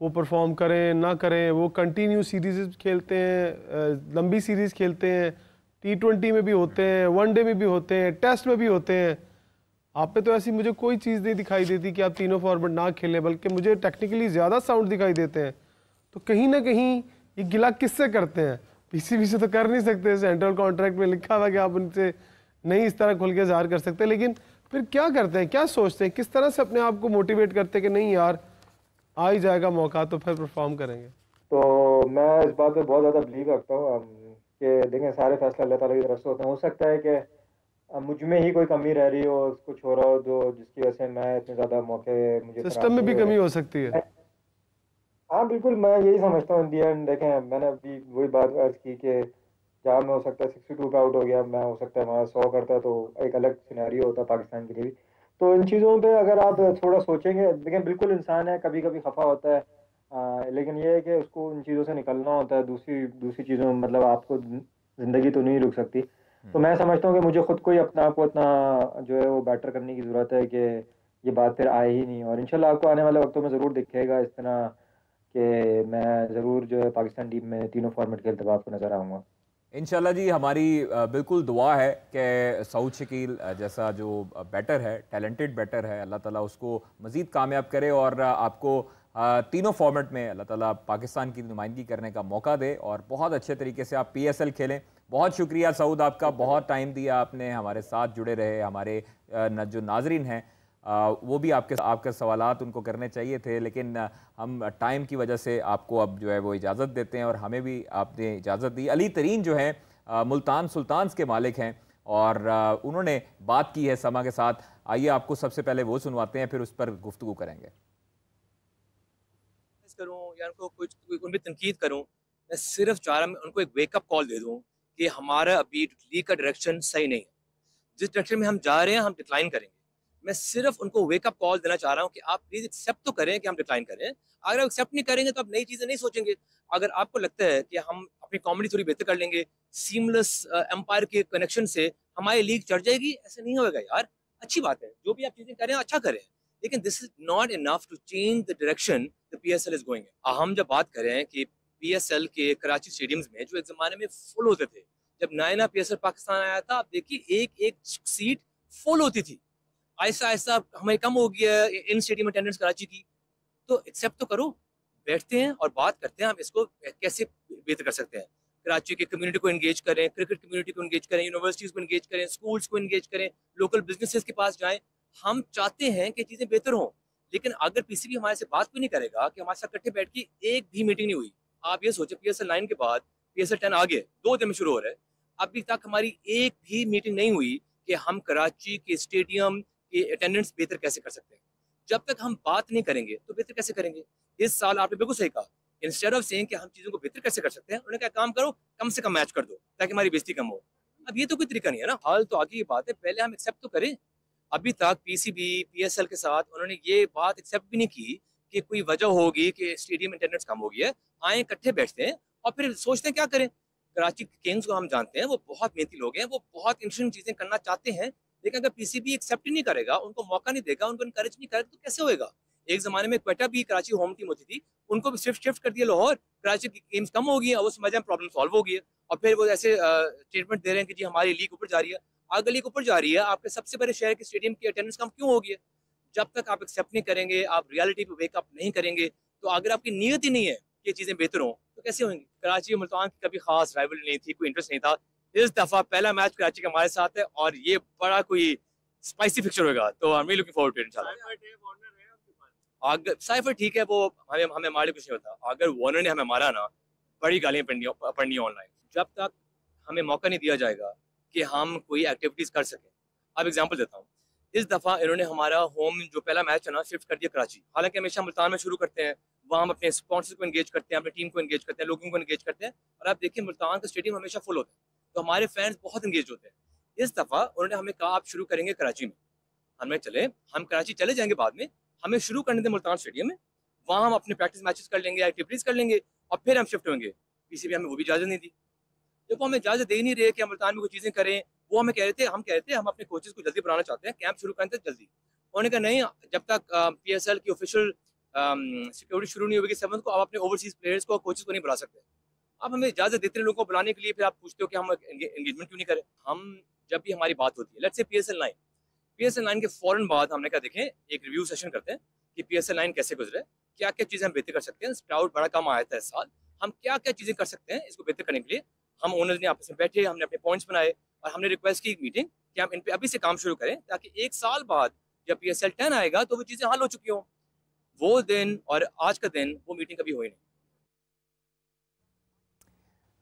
वो परफॉर्म करें ना करें, वो कंटिन्यू सीरीज खेलते हैं, लंबी सीरीज़ खेलते हैं, T20 में भी होते हैं, वनडे में भी होते हैं, टेस्ट में भी होते हैं। आप पे तो ऐसी मुझे कोई चीज़ नहीं दिखाई देती कि आप तीनों फॉर्मेट ना खेलें, बल्कि मुझे टेक्निकली ज़्यादा साउंड दिखाई देते हैं। तो कहीं ना कहीं ये गिला किससे करते हैं? PCB से तो कर नहीं सकते, सेंट्रल कॉन्ट्रैक्ट में लिखा हुआ कि आप उनसे नहीं इस तरह खुल के ज़ाहिर कर सकते, लेकिन फिर क्या करते हैं, क्या सोचते हैं, किस तरह से अपने आप को मोटिवेट करते हैं कि नहीं यार आ ही जाएगा मौका तो फिर परफॉर्म करेंगे? तो मैं इस बात पे बहुत ज़्यादा बिलीव रखता हूँ कि देखें सारे फैसले अल्लाह ताला की तरफ से होते हैं। हो सकता है कि मुझ में ही कोई कमी रह रही हो, कुछ हो रहा हो जो जिसकी वजह से मैं इतने ज़्यादा मौके मुझे सिस्टम फराहम में नहीं भी हो कमी रहे। हो सकती है। हाँ बिल्कुल, मैं यही समझता हूँ इन दी एंड। देखें मैंने अभी वही बात अर्ज की कि जहाँ में हो सकता है 62 पे आउट हो गया, मैं हो सकता है हमारा 100 करता, तो एक अलग सिनेरियो होता पाकिस्तान के लिए भी। तो इन चीज़ों पे अगर आप थोड़ा सोचेंगे, देखिए बिल्कुल इंसान है, कभी कभी खफा होता है, लेकिन ये है कि उसको इन चीज़ों से निकलना होता है। दूसरी दूसरी चीज़ों में मतलब आपको ज़िंदगी तो नहीं रुक सकती। तो मैं समझता हूँ कि मुझे खुद को ही अपना आपको इतना जो है वो बेटर करने की ज़रूरत है कि ये बात फिर आए ही नहीं। और इंशाल्लाह आपको आने वाले वक्तों में ज़रूर दिखेगा इस तरह कि मैं ज़रूर जो है पाकिस्तान टीम में तीनों फॉर्मेट खेलते हुए आपको नज़र आऊँगा। इंशाल्लाह जी, हमारी बिल्कुल दुआ है कि सऊद शकील जैसा जो बैटर है, टैलेंटेड बैटर है, अल्लाह ताला उसको मज़ीद कामयाब करे और आपको तीनों फॉर्मेट में अल्लाह ताला पाकिस्तान की नुमाइंदगी करने का मौका दे और बहुत अच्छे तरीके से आप PSL खेलें। बहुत शुक्रिया सऊद आपका, बहुत टाइम दिया आपने, हमारे साथ जुड़े रहे। हमारे जो नाजरीन हैं वो भी आपके सवालात उनको करने चाहिए थे, लेकिन हम टाइम की वजह से आपको अब जो है वो इजाज़त देते हैं और हमें भी आपने इजाज़त दी। अली तरीन जो है मुल्तान सुल्तान्स के मालिक हैं और उन्होंने बात की है समा के साथ। आइए आपको सबसे पहले वो सुनवाते हैं, फिर उस पर गुफ्तगू करेंगे। करूं या उनको कुछ उन पे तनकीद करूं, मैं सिर्फ चाह रहा, मैं उनको एक वेकअप कॉल दे दूं कि हमारा अभी लीग का डायरेक्शन सही नहीं है। जिस डायरेक्शन में हम जा रहे हैं हम डिक्लाइन करेंगे। मैं सिर्फ उनको वेकअप कॉल देना चाह रहा हूं कि आप प्लीज एक्सेप्ट तो करें कि हम डिक्लाइन करें। अगर आप एक्सेप्ट नहीं करेंगे तो आप नई चीजें नहीं सोचेंगे। अगर आपको लगता है कि हम अपनी कॉमेडी थोड़ी बेहतर कर लेंगे, सीमलेस एम्पायर के कनेक्शन से हमारी लीग चढ़ जाएगी, ऐसे नहीं होगा यार। अच्छी बात है, जो भी आप चीजें करें अच्छा करें, लेकिन this is not enough to change the direction the PSL is going. हम जब बात करें कि PSL के कराची स्टेडियम्स में जो एक जमाने में फुल होते थे, जब नया नया PSL पाकिस्तान आया था, आप देखिए एक एक सीट फुल होती थी। ऐसा ऐसा हमें कम हो गया इन स्टेडियम अटेंडेंस कराची की। तो एक्सेप्ट तो करो, बैठते हैं और बात करते हैं हम इसको कैसे बेहतर कर सकते हैं। कराची की कम्युनिटी को एंगेज करें, क्रिकेट कम्युनिटी को एंगेज करें, यूनिवर्सिटीज को एंगेज करें, स्कूल्स को एंगेज करें, लोकल बिजनेसेस के पास जाएं। हम चाहते हैं कि चीजें बेहतर हों, लेकिन अगर PCB हमारे से बात भी नहीं करेगा, कि हमारे साथ इकट्ठे बैठ के एक भी मीटिंग नहीं हुई। आप ये सोचे PSL 9 के बाद PSL 10 आ गए, 2 दिन में शुरू हो रहा है, अभी तक हमारी एक भी मीटिंग नहीं हुई कि हम कराची के स्टेडियम की अटेंडेंस बेहतर कैसे कर सकते हैं। जब तक हम बात नहीं करेंगे तो बेहतर कैसे करेंगे। इस साल आपने बिल्कुल सही कहा, इंस्टेड ऑफ सेइंग कि हम चीजों को बेहतर कैसे कर सकते हैं, उन्होंने कहा काम करो कम से कम मैच कर दो ताकि हमारी बेइज्जती कम हो। अब ये तो कोई तरीका नहीं है ना। हाल तो आगे की बात है, पहले हम एक्सेप्ट तो करें। अभी तक PCB PSL के साथ उन्होंने ये बात एक्सेप्ट भी नहीं की कि कोई वजह होगी कि स्टेडियम अटेंडेंस कम हो गई है। आए इकट्ठे बैठते हैं और फिर सोचते हैं क्या करें। कराची किंग्स को हम जानते हैं, वो बहुत मेहनती लोग हैं, वो बहुत इंटरेस्टिंग चीजें करना चाहते हैं, लेकिन अगर PCB एक्सेप्ट ही नहीं करेगा, उनको मौका नहीं देगा, उनको इनकरेज नहीं करेगा, तो कैसे होएगा। एक जमाने में क्वेटा भी कराची होम टीम होती थी, उनको भी शिफ्ट कर दिया लाहौर, कराची की गेम्स कम हो गई है और वो समझ प्रॉब्लम सॉल्व हो गई है। और फिर वो ऐसे स्टेटमेंट दे रहे हैं कि जी हमारी लीग ऊपर जा रही है। अगर लीग ऊपर जा रही है, आपके सबसे बड़े शहर के स्टेडियम की अटेंडेंस कम क्यों होगी। जब तक आप एक्सेप्ट नहीं करेंगे, आप रियलिटी पे वेकअप नहीं करेंगे, तो अगर आपकी नीयत ही नहीं है कि चीजें बेहतर हों, तो कैसे होंगी। कराची और मुल्तान की कभी खास राइवलरी नहीं थी, कोई इंटरेस्ट नहीं था। इस दफा पहला मैच कराची का हमारे साथ है और ये बड़ा कोई स्पाइसी फिक्चर होगा, तो I am really looking forward to it इंशाल्लाह। अगर साइफर ठीक है, वो हमें हमारे कुछ नहीं होता। अगर वार्नर ने हमें मारा ना, बड़ी गालियां पढ़नी ऑनलाइन। जब तक हमें मौका नहीं दिया जाएगा कि हम कोई एक्टिविटीज कर सकें। अब एग्जांपल देता हूँ, इस दफा इन्होंने हमारा होम जो पहला मैच है ना शिफ्ट कर दिया कराची। हालांकि हमेशा मुल्तान में शुरू करते हैं, वहाँ हम अपने स्पॉन्सर को एंगेज करते हैं, अपनी टीम को एंगेज करते हैं, लोगों को एंगेज करते हैं, और आप देखिए मुल्तान का स्टेडियम हमेशा फुल होता है, तो हमारे फैंस बहुत एंगेज होते हैं। इस दफा उन्होंने हमें कहा आप शुरू करेंगे कराची में। हमने चले, हम कराची चले जाएंगे बाद में, हमें शुरू करने दें मुल्तान स्टेडियम में, वहाँ हम अपने प्रैक्टिस मैचेस कर लेंगे, एक्टिविटीज कर लेंगे, और फिर हम शिफ्ट होंगे। PCB हमें वो भी इजाजत नहीं दी। जब वो हमें इजाजत दे नहीं रहे कि हम मुल्तान में कुछ चीजें करें, वो हमें कह रहे थे, हम अपने कोचेस को जल्दी बुलाना चाहते हैं, कैंप शुरू करते हैं जल्दी। उन्होंने कहा नहीं, जब तक PSL की ऑफिशियल सिक्योरिटी शुरू नहीं होगी 7 को, आप अपने ओवरसीज प्लेयर्स को, कोचेस को नहीं बुला सकते। आप हमें इजाजत देते हैं लोगों को बुलाने के लिए, फिर आप पूछते हो कि हम एंगेजमेंट क्यों नहीं करें। हम जब भी हमारी बात होती है, लेट्स से PSL 9 के फौरन बाद हमने कहा देखें एक रिव्यू सेशन करते हैं कि PSL 9 कैसे गुजरे, क्या क्या चीजें हम बेहतर कर सकते हैं। क्राउड बड़ा कम आया था इस साल, हम क्या क्या चीजें कर सकते हैं इसको बेहतर करने के लिए। हम ओनर्स ने आपस में बैठे, हमने अपने पॉइंट्स बनाए और हमने रिक्वेस्ट की एक मीटिंग कि हम इन पे अभी से काम शुरू करें, ताकि एक साल बाद जब PSL 10 आएगा तो वो चीजें हल हो चुकी हों। वो दिन और आज का दिन, वो मीटिंग कभी हुई नहीं।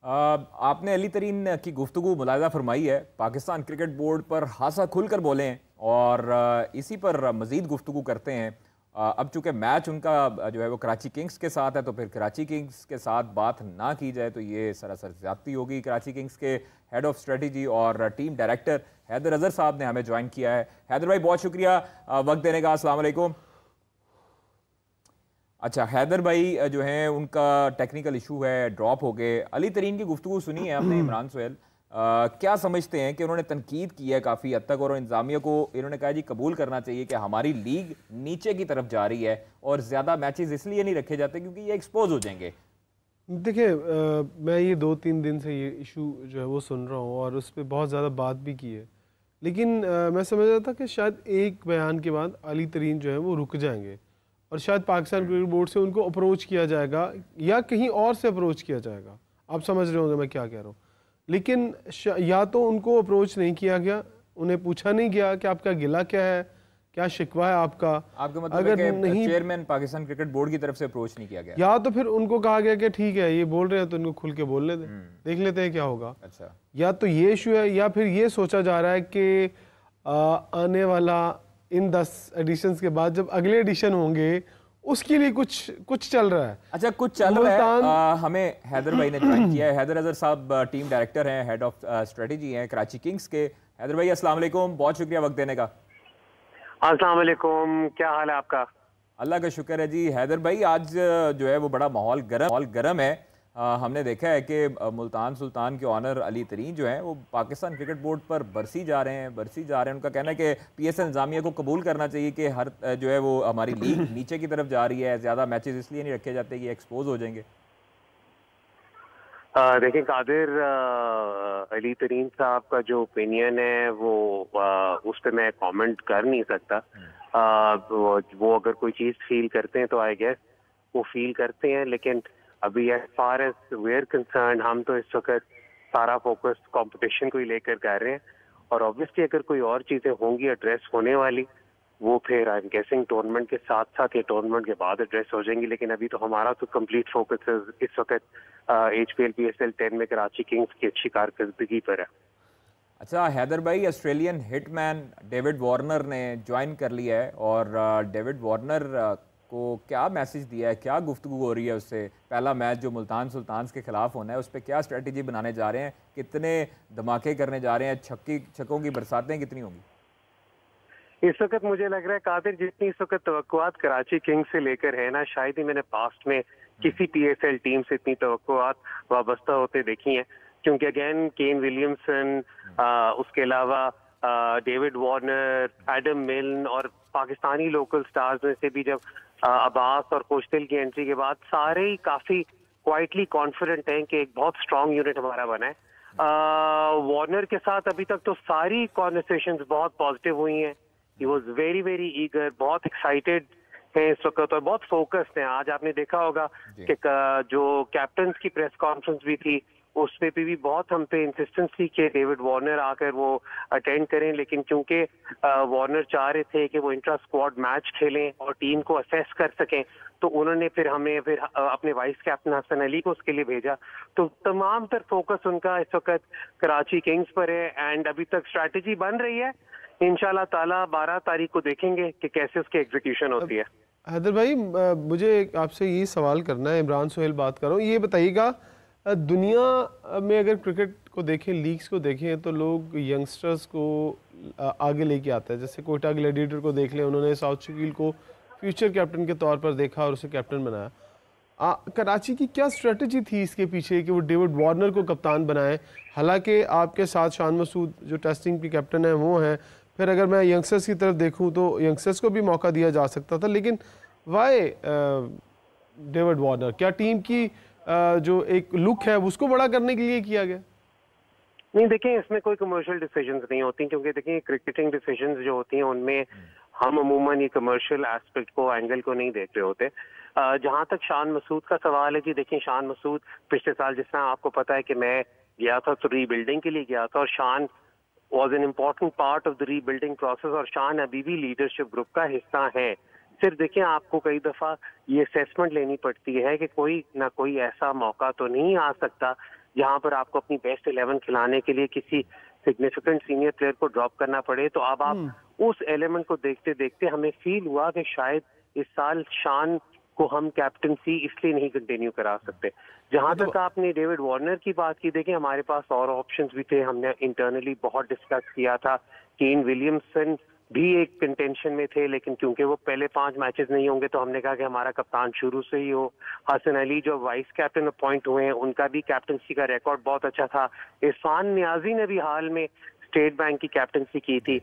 आपने अली तरीन की गुफ्तगू मुलाहिजा फरमाई है, पाकिस्तान क्रिकेट बोर्ड पर खासा खुलकर बोले हैं और इसी पर मज़ीद गुफ्तगू करते हैं। अब चूंकि मैच उनका जो है वो कराची किंग्स के साथ है, तो फिर कराची किंग्स के साथ बात ना की जाए तो ये सरासर ज़्यादती होगी। कराची किंग्स के हेड ऑफ स्ट्रेटजी और टीम डायरेक्टर हैदर अजहर साहब ने हमें ज्वाइन किया है। हैदर भाई बहुत शुक्रिया वक्त देने का। अस्सलाम वालेकुम। अच्छा, हैदर भाई जो है उनका टेक्निकल इशू है, ड्रॉप हो गए। अली तरीन की गुफ्तगू सुनी है आपने इमरान सोहेल, क्या समझते हैं कि उन्होंने तनकीद की है काफ़ी हद तक और इंतजामिया को इन्होंने कहा जी कबूल करना चाहिए कि हमारी लीग नीचे की तरफ जा रही है और ज़्यादा मैचेस इसलिए नहीं रखे जाते क्योंकि ये एक्सपोज हो जाएंगे। देखिए, मैं ये 2-3 दिन से ये इशू जो है वो सुन रहा हूँ और उस पर बहुत ज़्यादा बात भी की है, लेकिन मैं समझ रहा था कि शायद एक बयान के बाद अली तरीन जो है वो रुक जाएंगे और शायद पाकिस्तान क्रिकेट बोर्ड से उनको अप्रोच किया जाएगा या कहीं और से अप्रोच किया जाएगा। आप समझ रहे होंगे मैं क्या कह रहा हूँ। लेकिन या तो उनको अप्रोच नहीं किया गया, उन्हें पूछा नहीं गया कि आपका गिला क्या है, क्या शिकवा है आपका। आपका मतलब अगर है कि नहीं, चेयरमैन पाकिस्तान क्रिकेट बोर्ड की तरफ से अप्रोच नहीं किया गया, या तो फिर उनको कहा गया कि ठीक है ये बोल रहे हैं तो इनको खुल के बोलने दें, देख लेते हैं क्या होगा। अच्छा, या तो ये इशू है या फिर ये सोचा जा रहा है कि आने वाला इन 10 एडिशंस के बाद जब अगले एडिशन होंगे उसके लिए कुछ चल रहा है। अच्छा, कुछ चल रहा है। हमें हैदर भाई ने ज्वाइन किया है। हैदर अजहर साहब टीम डायरेक्टर हैं, हेड ऑफ स्ट्रेटजी हैं कराची किंग्स के। हैदर भाई अस्सलाम वालेकुम, बहुत शुक्रिया वक्त देने का। अस्सलाम वालेकुम, क्या हाल है आपका? अल्लाह का शुक्र है जी। हैदर भाई आज जो है वो बड़ा माहौल गर्म है। हमने देखा है कि मुल्तान सुल्तान के ऑनर अली तरीन जो हैं वो पाकिस्तान क्रिकेट बोर्ड पर बरसी जा रहे हैं। उनका कहना है कि पीएसएल इंतजामिया को कबूल करना चाहिए कि हर जो है वो हमारी लीग नीचे की तरफ जा रही है, ज़्यादा मैचेस इसलिए नहीं रखे जाते कि एक्सपोज हो जाएंगे। देखिए कादिर, अली तरीन साहब का जो ओपिनियन है वो उस पर मैं कमेंट कर नहीं सकता। वो अगर कोई चीज़ फील करते हैं तो आई गेस वो फील करते हैं, लेकिन अभी as far as we are concern हम तो इस वक्त सारा फोकस कंपटीशन को ही लेकर कर रहे हैं और ऑब्वियसली अगर कोई और चीज़ें होंगी एड्रेस होने वाली वो फिर आई एम गेसिंग टूर्नामेंट के साथ साथ या टूर्नामेंट के बाद एड्रेस हो जाएंगी। लेकिन अभी तो हमारा तो कंप्लीट फोकस इस वक्त HPL PSL 10 में कराची किंग्स की अच्छी कारकर्दगी पर है। अच्छा हैदर भाई, ऑस्ट्रेलियन हिटमैन डेविड वार्नर ने ज्वाइन कर लिया है और डेविड वार्नर को क्या मैसेज दिया है, क्या गुफ्तगू हो रही है उससे? पहला मैच जो मुल्तान सुल्तान के खिलाफ होना है उस पर क्या स्ट्रेटजी बनाने जा रहे हैं, कितने धमाके करने जा रहे हैं, छक्कों की बरसातें कितनी होंगी? इस वक्त मुझे लग रहा है कादिर जितनी इस वक्त तवक्कुआत कराची किंग्स से लेकर है ना, शायद ही मैंने पास्ट में किसी PSL टीम से इतनी तवक्कुआत वाबस्ता होते देखी हैं। क्योंकि अगेन केन विलियमसन, उसके अलावा डेविड वार्नर, एडम मिल्न और पाकिस्तानी लोकल स्टार्स में से भी जब अब्बास और कोस्टल की एंट्री के बाद सारे ही काफी क्वाइटली कॉन्फिडेंट हैं कि एक बहुत स्ट्रांग यूनिट हमारा बना है। वार्नर के साथ अभी तक तो सारी कॉन्वर्सेशंस बहुत पॉजिटिव हुई हैं। He was very very eager, बहुत एक्साइटेड है इस वक्त और बहुत फोकस्ड हैं। आज आपने देखा होगा कि जो कैप्टन की प्रेस कॉन्फ्रेंस भी थी उसमें भी बहुत हम पे इंसिस्टेंस थी कि डेविड वार्नर आकर वो अटेंड करें, लेकिन क्योंकि वार्नर चाह रहे थे कि वो इंट्रा स्क्वाड मैच खेलें और टीम को असेस कर सकें, तो उन्होंने फिर हमें अपने वाइस कैप्टन हसन अली को उसके लिए भेजा। तो तमाम तर फोकस उनका इस वक्त कराची किंग्स पर है एंड अभी तक स्ट्रैटेजी बन रही है। इंशाल्लाह ताला 12 तारीख को देखेंगे कि कैसे उसकी एग्जीक्यूशन होती है। हैदर भाई, मुझे आपसे ये सवाल करना है, इमरान सोहेल बात कर रहा हूँ। ये बताइएगा, दुनिया में अगर क्रिकेट को देखें, लीग्स को देखें, तो लोग यंगस्टर्स को आगे लेके आते हैं। जैसे कोटा ग्लैडिएटर को देख लें, उन्होंने साउथ शकील को फ्यूचर कैप्टन के तौर पर देखा और उसे कैप्टन बनाया। कराची की क्या स्ट्रेटजी थी इसके पीछे कि वो डेविड वार्नर को कप्तान बनाए? हालांकि आपके साथ शान मसूद जो टेस्टिंग की कैप्टन है वो हैं, फिर अगर मैं यंगस्टर्स की तरफ देखूं तो यंगस्टर्स को भी मौका दिया जा सकता था, लेकिन वाई डेविड वार्नर? क्या टीम की जो एक लुक है उसको बड़ा करने के लिए किया गया? नहीं, देखिए इसमें कोई कमर्शियल डिसीजंस नहीं होती, क्योंकि देखिए क्रिकेटिंग डिसीजंस जो होती हैं उनमें हम अमूमन ये कमर्शियल एस्पेक्ट को, एंगल को नहीं देख रहे होते। जहां तक शान मसूद का सवाल है जी, देखिए शान मसूद पिछले साल, जिस तरह आपको पता है कि मैं गया था तो रीबिल्डिंग के लिए गया था और शान was an important part of the rebuilding process और शान अभी भी लीडरशिप ग्रुप का हिस्सा है। सिर्फ देखिए आपको कई दफा ये असेसमेंट लेनी पड़ती है कि कोई ना कोई ऐसा मौका तो नहीं आ सकता जहां पर आपको अपनी बेस्ट 11 खिलाने के लिए किसी सिग्निफिकेंट सीनियर प्लेयर को ड्रॉप करना पड़े। तो अब आप उस एलिमेंट को देखते देखते हमें फील हुआ कि शायद इस साल शान को हम कैप्टनसी इसलिए नहीं कंटिन्यू करा सकते। जहां तक आपने डेविड वार्नर की बात की, देखिए हमारे पास और ऑप्शंस भी थे, हमने इंटरनली बहुत डिस्कस किया था। केन विलियमसन भी एक कंटेंशन में थे, लेकिन क्योंकि वो पहले 5 मैचेस नहीं होंगे तो हमने कहा कि हमारा कप्तान शुरू से ही हो। हसन अली जो वाइस कैप्टन अपॉइंट हुए हैं, उनका भी कैप्टनसी का रिकॉर्ड बहुत अच्छा था। इरफान नियाजी ने भी हाल में स्टेट बैंक की कैप्टनसी की थी,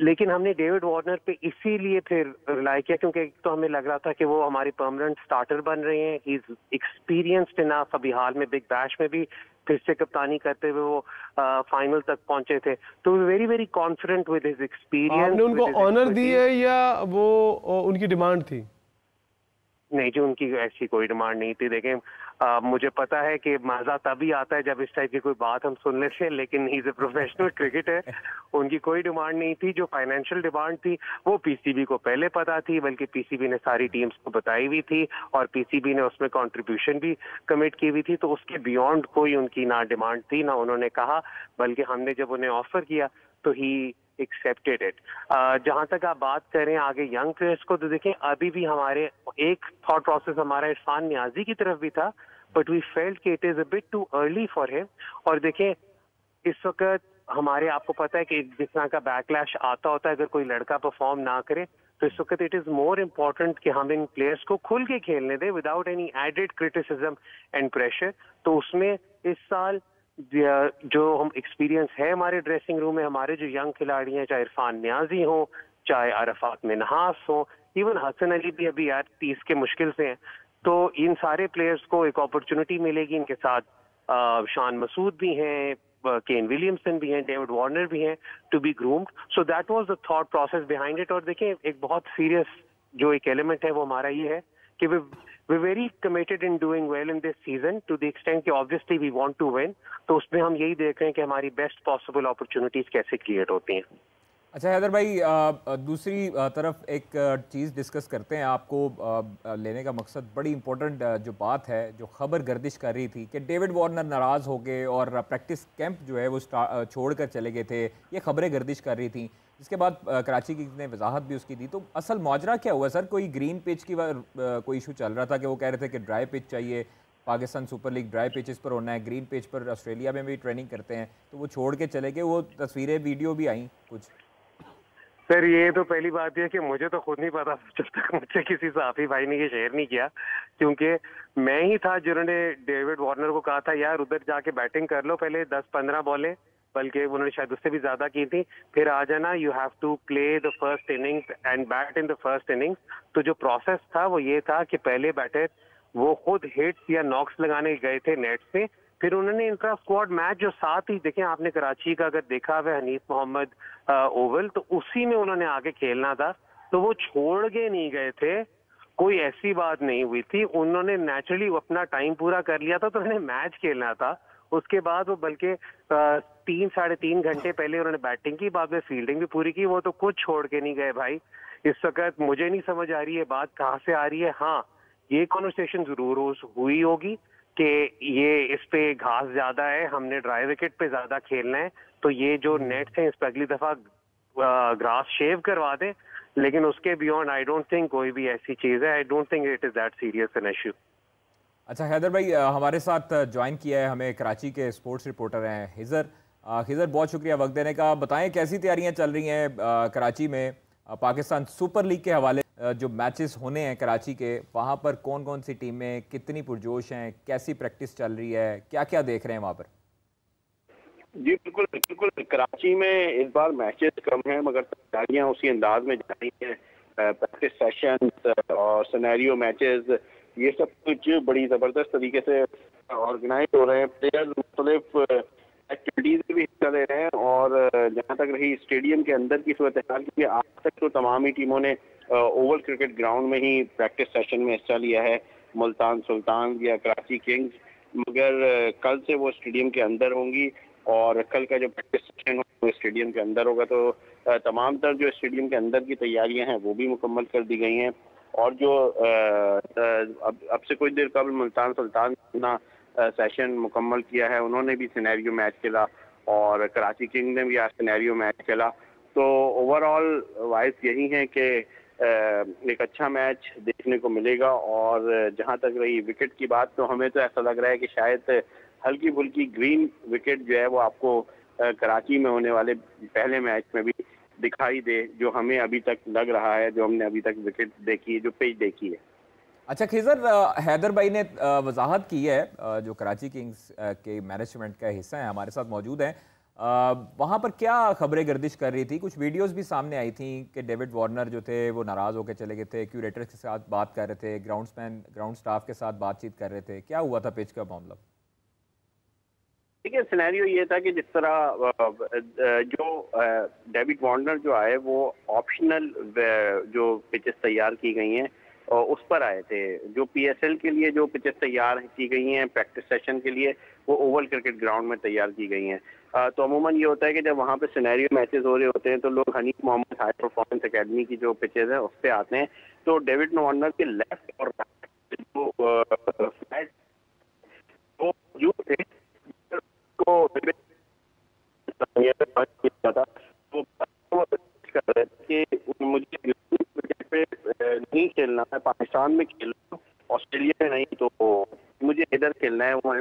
लेकिन हमने डेविड वार्नर पे इसीलिए फिर रिलाई किया क्योंकि तो हमें लग रहा था कि वो हमारे परमानेंट स्टार्टर बन रहे हैं। ही इज एक्सपीरियंस्ड इनफ, अभी हाल में बिग बैश में भी फिर से कप्तानी करते हुए वो फाइनल तक पहुंचे थे, तो very very confident with his experience. आपने उनको ऑनर दी है या वो उनकी डिमांड थी? नहीं जी, उनकी ऐसी कोई डिमांड नहीं थी। देखें, मुझे पता है कि मजा तभी आता है जब इस टाइप की कोई बात हम सुन लेते हैं, लेकिन he is a professional cricketer. उनकी कोई डिमांड नहीं थी। जो फाइनेंशियल डिमांड थी वो पीसीबी को पहले पता थी, बल्कि पीसीबी ने सारी टीम्स को बताई हुई थी और पीसीबी ने उसमें कंट्रीब्यूशन भी कमिट की हुई थी। तो उसके बियॉन्ड कोई उनकी ना डिमांड थी ना उन्होंने कहा, बल्कि हमने जब उन्हें ऑफर किया तो ही एक्सेप्टेड इट। जहां तक आप बात करें आगे यंग प्लेयर्स को, तो देखें अभी भी हमारे एक थॉट प्रोसेस हमारा इरफान नियाजी की तरफ भी था, बट वी फेल्ट कि it is a bit too early for him. और देखें इस वक्त हमारे, आपको पता है कि जिस तरह का बैकलैश आता होता है अगर कोई लड़का परफॉर्म ना करे, तो इस वक्त इट इज मोर इम्पोर्टेंट कि हम इन प्लेयर्स को खुल के खेलने दें without any added criticism and pressure. तो उसमें इस साल जो हम एक्सपीरियंस है हमारे ड्रेसिंग रूम में, हमारे जो यंग खिलाड़ी हैं, चाहे इरफान नियाजी हो, चाहे अरफात मिन्हास हो, इवन हसन अली भी अभी यार 30 के मुश्किल से हैं, तो इन सारे प्लेयर्स को एक अपॉर्चुनिटी मिलेगी। इनके साथ शान मसूद भी हैं, केन विलियमसन भी हैं, डेविड वार्नर भी हैं, to be groomed. So that was the thought process behind it. और देखिए एक बहुत सीरियस जो एक एलिमेंट है वो हमारा ये है कि we're very committed in doing well in this season to the extent कि obviously we want to win। तो उसमें हम यही देख रहे हैं कि हमारी बेस्ट पॉसिबल अपॉर्चुनिटीज कैसे क्रिएट होती हैं। अच्छा हैदर भाई, दूसरी तरफ एक चीज़ डिस्कस करते हैं। आपको लेने का मकसद बड़ी इंपॉर्टेंट जो बात है, जो खबर गर्दिश कर रही थी कि डेविड वार्नर नाराज़ हो गए और प्रैक्टिस कैंप जो है वो छोड़कर चले गए थे, ये खबरें गर्दिश कर रही थी। इसके बाद कराची की ने वजाहत भी उसकी दी। तो असल माजरा क्या हुआ सर? कोई ग्रीन पिच की कोई इशू चल रहा था कि वो कह रहे थे कि ड्राई पिच चाहिए, Pakistan super league dry pitches पर होना है, ग्रीन पिच पर ऑस्ट्रेलिया में भी ट्रेनिंग करते हैं, तो वो छोड़ के चले गए। वो तस्वीरें वीडियो भी आई कुछ। सर ये तो पहली बात है कि मुझे तो खुद नहीं पता जब तक मुझसे किसी सहाफी भाई ने ये शेयर नहीं किया, क्योंकि मैं ही था जिन्होंने डेविड वार्नर को कहा था यार उधर जाके बैटिंग कर लो पहले 10-15 बॉलें, बल्कि उन्होंने शायद उससे भी ज्यादा की थी, फिर आ जाना, you have to play the first innings and bat in the first innings. तो जो प्रोसेस था वो ये था कि पहले बैटर वो खुद हिट्स या नॉक्स लगाने गए थे नेट से, फिर उन्होंने इंट्रा स्क्वाड मैच जो साथ ही देखें आपने कराची का अगर देखा हुआ हनीफ मोहम्मद ओवल, तो उसी में उन्होंने आगे खेलना था, तो वो छोड़ के नहीं गए थे, कोई ऐसी बात नहीं हुई थी। उन्होंने नेचुरली अपना टाइम पूरा कर लिया था, तो उन्होंने मैच खेलना था। उसके बाद वो बल्कि 3-3.5 घंटे पहले उन्होंने बैटिंग की, बाद में फील्डिंग भी पूरी की। वो तो कुछ छोड़ के नहीं गए भाई। इस वक्त मुझे नहीं समझ आ रही है बात कहाँ से आ रही है। हाँ, ये कॉन्वर्सेशन जरूर हुई होगी कि ये इस पे घास ज्यादा है, हमने ड्राई विकेट पे ज्यादा खेलना है, तो ये जो नेट्स हैं इस पे अगली दफा ग्रास शेव करवा दें, लेकिन उसके बियॉन्ड आई डोंट थिंक कोई भी ऐसी चीज है। I don't think it is that serious an issue. अच्छा हैदर भाई, हमारे साथ ज्वाइन किया है हमें कराची के स्पोर्ट्स रिपोर्टर हैं हिजर। हिजर, बहुत शुक्रिया वक्त देने का। बताएं कैसी तैयारियां चल रही हैं कराची में पाकिस्तान सुपर लीग के हवाले, जो मैचेस होने हैं कराची के, वहाँ पर कौन कौन सी टीमें कितनी पुरजोश हैं, कैसी प्रैक्टिस चल रही है, क्या क्या देख रहे हैं वहाँ पर? जी बिल्कुल बिल्कुल, कराची में इस बार मैचेस कम हैं मगर तैयारियां उसी अंदाज में जारी हैं। प्रैक्टिस सेशंस और सिनेरियो मैचेस ये सब कुछ बड़ी ज़बरदस्त तरीके से ऑर्गेनाइज हो रहे हैं। प्लेयर्स मुख्तलिफ एक्टिविटीज में भी हिस्सा ले रहे हैं और जहाँ तक रही स्टेडियम के अंदर की सूरत हाल की, आज तक तो तमाम ही टीमों ने ओवल क्रिकेट ग्राउंड में ही प्रैक्टिस सेशन में हिस्सा लिया है, मुल्तान सुल्तान या कराची किंग्स, मगर कल से वो स्टेडियम के अंदर होंगी और कल का जो प्रैक्टिस सेशन होगा वो स्टेडियम के अंदर होगा। तो तमाम तर जो स्टेडियम के अंदर की तैयारियां हैं वो भी मुकम्मल कर दी गई हैं। और जो अब से कुछ देर कबल मुल्तान सुल्तान अपना सेशन मुकम्मल किया है, उन्होंने भी सिनेरियो मैच खेला और कराची किंग ने भी आज सिनेरियो मैच खेला। तो ओवरऑल वाइज यही है कि एक अच्छा मैच देखने को मिलेगा। और जहां तक रही विकेट की बात, तो हमें तो ऐसा लग रहा है कि शायद हल्की फुल्की ग्रीन विकेट जो है वो आपको कराची में होने वाले पहले मैच में भी दिखाई दे, जो हमें अभी तक लग रहा है, जो हमने अभी तक विकेट देखी है, जो पिच देखी है। अच्छा खिजर, हैदर भाई ने वजाहत की है, जो कराची किंग्स के मैनेजमेंट का हिस्सा है, हमारे साथ मौजूद हैं। वहाँ पर क्या खबरें गर्दिश कर रही थी? कुछ वीडियोस भी सामने आई थी कि डेविड वार्नर जो थे वो नाराज़ होकर चले गए थे, क्यूरेटर्स के साथ बात कर रहे थे, ग्राउंड स्टाफ के साथ बातचीत कर रहे थे। क्या हुआ था पिच का मामला? देखिए, सिनेरियो ये था कि जिस तरह जो डेविड वार्नर जो आए वो ऑप्शनल जो पिचेस तैयार की गई हैं और उस पर आए थे। जो पीएसएल के लिए जो पिचेस तैयार की गई हैं प्रैक्टिस सेशन के लिए, वो ओवल क्रिकेट ग्राउंड में तैयार की गई हैं। तो अमूमन ये होता है कि जब वहाँ पे सिनेरियो मैचेस हो रहे होते हैं तो लोग Hanif Mohammad high performance academy की जो पिचेस है उस पर आते हैं। तो डेविड वार्नर के लेफ्ट और राइट जो फ्लैट वो जो थे को मुझे पे नहीं खेलना है, पाकिस्तान में खेलना, ऑस्ट्रेलिया में नहीं, तो मुझे इधर खेलना है। वो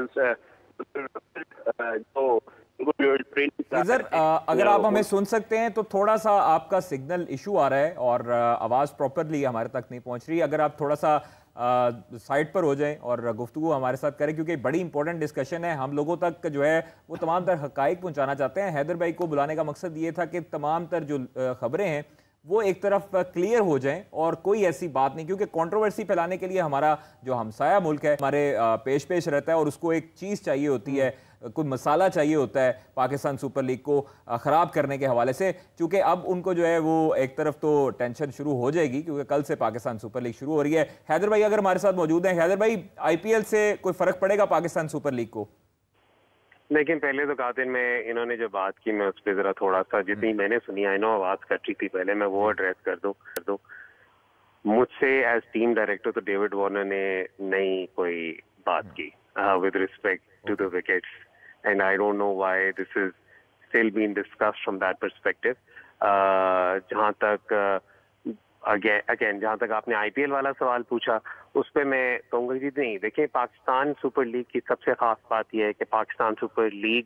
सर, अगर आप हमें सुन सकते हैं तो थोड़ा सा आपका सिग्नल इशू आ रहा है और आवाज़ प्रॉपरली हमारे तक नहीं पहुंच रही। अगर आप थोड़ा सा साइड पर हो जाएं और गुफ्तगू हमारे साथ करें, क्योंकि बड़ी इंपॉर्टेंट डिस्कशन है, हम लोगों तक जो है वो तमाम तर हकाइक पहुंचाना चाहते हैं। हैदर भाई को बुलाने का मकसद ये था कि तमाम तर जो खबरें हैं वो एक तरफ क्लियर हो जाएं और कोई ऐसी बात नहीं, क्योंकि कंट्रोवर्सी फैलाने के लिए हमारा जो हमसाया मुल्क है हमारे पेश रहता है और उसको एक चीज़ चाहिए होती है, कोई मसाला चाहिए होता है पाकिस्तान सुपर लीग को ख़राब करने के हवाले से। चूँकि अब उनको जो है वो एक तरफ तो टेंशन शुरू हो जाएगी क्योंकि कल से पाकिस्तान सुपर लीग शुरू हो रही है। हैदर भाई अगर हमारे साथ मौजूद हैं, हैदर भाई, आईपीएल से कोई फ़र्क पड़ेगा पाकिस्तान सुपर लीग को? लेकिन पहले तो कातिल में इन्होंने जो बात की, मैं उस पर जरा थोड़ा सा, जितनी मैंने सुनी, आई नो आवाज कट रही थी, पहले मैं वो एड्रेस कर दूं। मुझसे एज टीम डायरेक्टर तो डेविड वार्नर ने नहीं कोई बात की with respect to the wickets, and I don't know why this is still being discussed from that perspective. जहां तक अगेन जहां तक आपने आईपीएल वाला सवाल पूछा, उस पर मैं कहूँगा जी नहीं, देखिए पाकिस्तान सुपर लीग की सबसे खास बात यह है कि पाकिस्तान सुपर लीग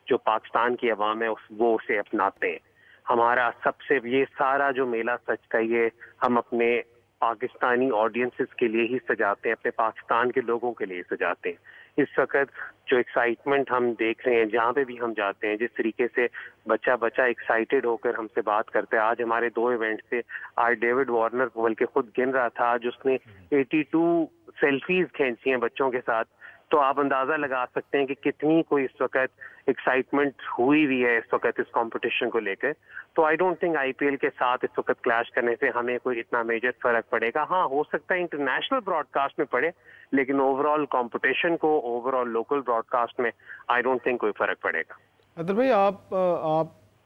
जो पाकिस्तान की अवाम है वो उसे अपनाते हैं। हमारा सबसे ये सारा जो मेला सच का ये हम अपने पाकिस्तानी ऑडियंसेस के लिए ही सजाते हैं, अपने पाकिस्तान के लोगों के लिए सजाते हैं। इस वक्त जो एक्साइटमेंट हम देख रहे हैं जहाँ पे भी हम जाते हैं, जिस तरीके से बच्चा एक्साइटेड होकर हमसे बात करते हैं। आज हमारे 2 इवेंट थे, आज डेविड वार्नर बल्कि खुद गिन रहा था, आज उसने 82 सेल्फीज खींची हैं बच्चों के साथ। तो आप अंदाजा लगा सकते हैं कि कितनी कोई इस वक्त एक्साइटमेंट हुई हुई है इस वक्त इस कंपटीशन को लेकर। तो आई डोंट थिंक आईपीएल के साथ इस वक्त क्लैश करने से हमें कोई इतना मेजर फर्क पड़ेगा। हाँ, हो सकता है इंटरनेशनल ब्रॉडकास्ट में पड़े, लेकिन ओवरऑल कंपटीशन को ओवरऑल लोकल ब्रॉडकास्ट में आई डोंट थिंक कोई फर्क पड़ेगा। अदर भाई, आप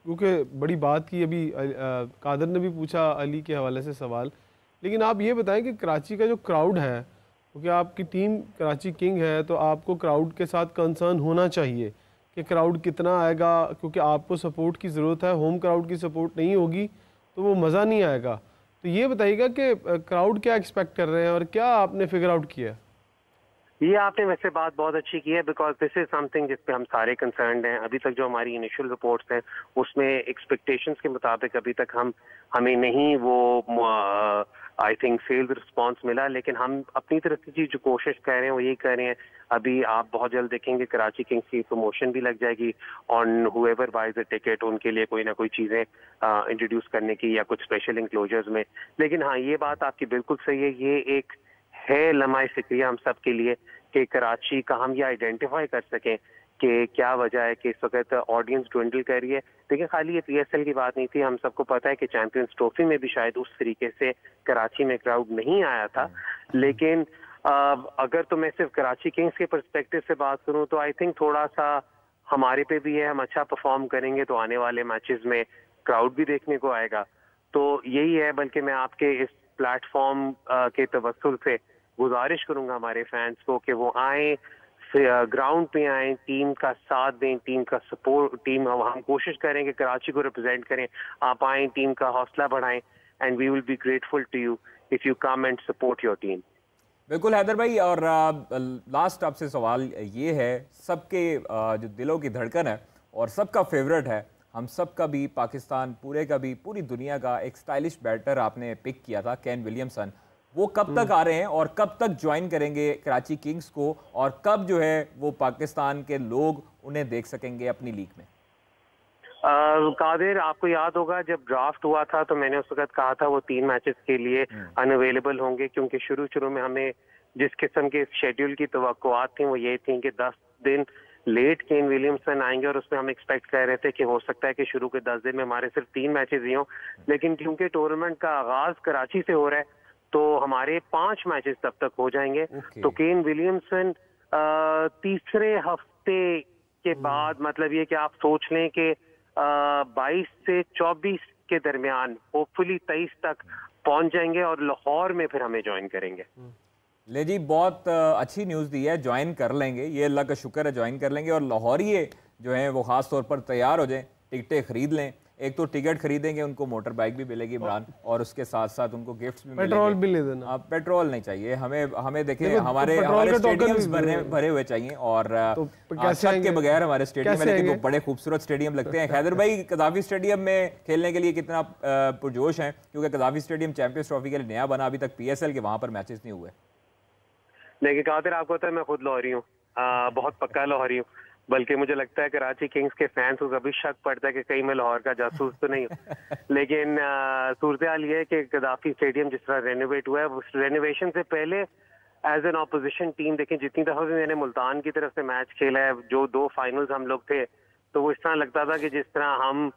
क्योंकि बड़ी बात की, अभी कादर ने भी पूछा अली के हवाले से सवाल, लेकिन आप ये बताएं कि कराची का जो क्राउड है, क्योंकि आपकी टीम कराची किंग है, तो आपको क्राउड के साथ कंसर्न होना चाहिए कि क्राउड कितना आएगा, क्योंकि आपको सपोर्ट की ज़रूरत है। होम क्राउड की सपोर्ट नहीं होगी तो वो मज़ा नहीं आएगा। तो ये बताइएगा कि क्राउड क्या एक्सपेक्ट कर रहे हैं और क्या आपने फिगर आउट किया? ये आपने वैसे बात बहुत अच्छी की है, बिकॉज दिस इज समथिंग जिस पे हम सारे कंसर्न्ड हैं। अभी तक जो हमारी इनिशियल रिपोर्ट्स हैं उसमें एक्सपेक्टेशंस के मुताबिक अभी तक हमें नहीं वो आई थिंक सेल्स रिस्पांस मिला, लेकिन हम अपनी तरफ से जो कोशिश कर रहे हैं वो यही कर रहे हैं। अभी आप बहुत जल्द देखेंगे कराची किंग्स की प्रमोशन भी लग जाएगी on whoever buys a ticket, उनके लिए कोई ना कोई चीज़ें इंट्रोड्यूस करने की या कुछ स्पेशल इंक्लोजर्स में। लेकिन हाँ, ये बात आपकी बिल्कुल सही है, ये एक है लम्हा फिक्रिया हम सब के लिए कि कराची का हम ये आइडेंटिफाई कर सकें कि क्या वजह है कि इस वक्त ऑडियंस ड्विंडल कर रही है। देखिए, खाली ये पीएसएल की बात नहीं थी, हम सबको पता है कि चैंपियंस ट्रॉफी में भी शायद उस तरीके से कराची में क्राउड नहीं आया था। लेकिन अगर तो मैं सिर्फ कराची किंग्स के पर्सपेक्टिव से बात करूं तो आई थिंक थोड़ा सा हमारे पे भी है, हम अच्छा परफॉर्म करेंगे तो आने वाले मैचेस में क्राउड भी देखने को आएगा। तो यही है, बल्कि मैं आपके इस प्लेटफॉर्म के तवस्सुल से गुजारिश करूंगा हमारे फैंस को कि वो आए, ग्राउंड पे आए, टीम का साथ दें, टीम का सपोर्ट, हम कोशिश करें कि कराची को रिप्रेजेंट करें। आप आए, टीम का हौसला बढ़ाएं, and we will be grateful to you if you come and support your team. बिल्कुल हैदर भाई, और लास्ट आपसे सवाल ये है, सबके जो दिलों की धड़कन है और सबका फेवरेट है, हम सबका भी, पाकिस्तान पूरे का भी, पूरी दुनिया का एक स्टाइलिश बैटर आपने पिक किया था, केन विलियमसन। वो कब तक आ रहे हैं और कब तक ज्वाइन करेंगे कराची किंग्स को, और कब जो है वो पाकिस्तान के लोग उन्हें देख सकेंगे अपनी लीग में? कादिर, आपको याद होगा जब ड्राफ्ट हुआ था तो मैंने उस वक्त कहा था वो 3 मैचेस के लिए अनअवेलेबल होंगे, क्योंकि शुरू में हमें जिस किस्म के शेड्यूल की तवक्कुआत थी वो ये थी कि 10 दिन लेट केन विलियमसन आएंगे, और उसमें हम एक्सपेक्ट कर रहे थे कि हो सकता है कि शुरू के 10 दिन में हमारे सिर्फ 3 मैचेस ही हों, लेकिन क्योंकि टूर्नामेंट का आगाज कराची से हो रहा है तो हमारे 5 मैचेस तब तक हो जाएंगे। तो केन विलियमसन तीसरे हफ्ते के बाद, मतलब ये कि आप सोच लें कि 22 से 24 के दरमियान, होपफुली 23 तक पहुंच जाएंगे और लाहौर में फिर हमें ज्वाइन करेंगे। ले जी, बहुत अच्छी न्यूज़ दी है, ज्वाइन कर लेंगे, ये अल्लाह का शुक्र है, ज्वाइन कर लेंगे। और लाहौरिये जो हैं वो ख़ास तौर पर तैयार हो जाएं, टिकटें खरीद लें। एक तो टिकट खरीदेंगे, उनको मोटर बाइक भी मिलेगी इमरान, और उसके साथ साथ उनको गिफ्ट्स भी मिलेंगे। पेट्रोल भी ले देना। आप पेट्रोल नहीं चाहिए हमें देखिए, हमारे स्टेडियम्स भरे हुए चाहिए, और छत के बगैर हमारे स्टेडियम में, लेकिन वो बड़े खूबसूरत स्टेडियम लगते हैं। हैदर भाई, कदाफी स्टेडियम में खेलने के लिए कितना पुरजोश है? क्योंकि कदाफी स्टेडियम चैंपियंस ट्रॉफी के लिए नया बना, अभी तक PSL के वहाँ पर मैचेस नहीं हुए। लेकिन कादिर, आपको पता है मैं खुद लाहौरी हूँ, बहुत पक्का लाहौरी हूँ, बल्कि मुझे लगता है कराची किंग्स के फैंस को कभी शक पड़ता है कि कहीं मैं लाहौर का जासूस तो नहीं हूँ। लेकिन सूरत हाल ये है कि कदाफी स्टेडियम जिस तरह रेनोवेट हुआ है, उस रेनोवेशन से पहले एज एन ऑपोजिशन टीम, देखें जितनी दफा भी मैंने मुल्तान की तरफ से मैच खेला है, जो 2 फाइनल्स हम लोग थे, तो वो इस तरह लगता था कि जिस तरह हम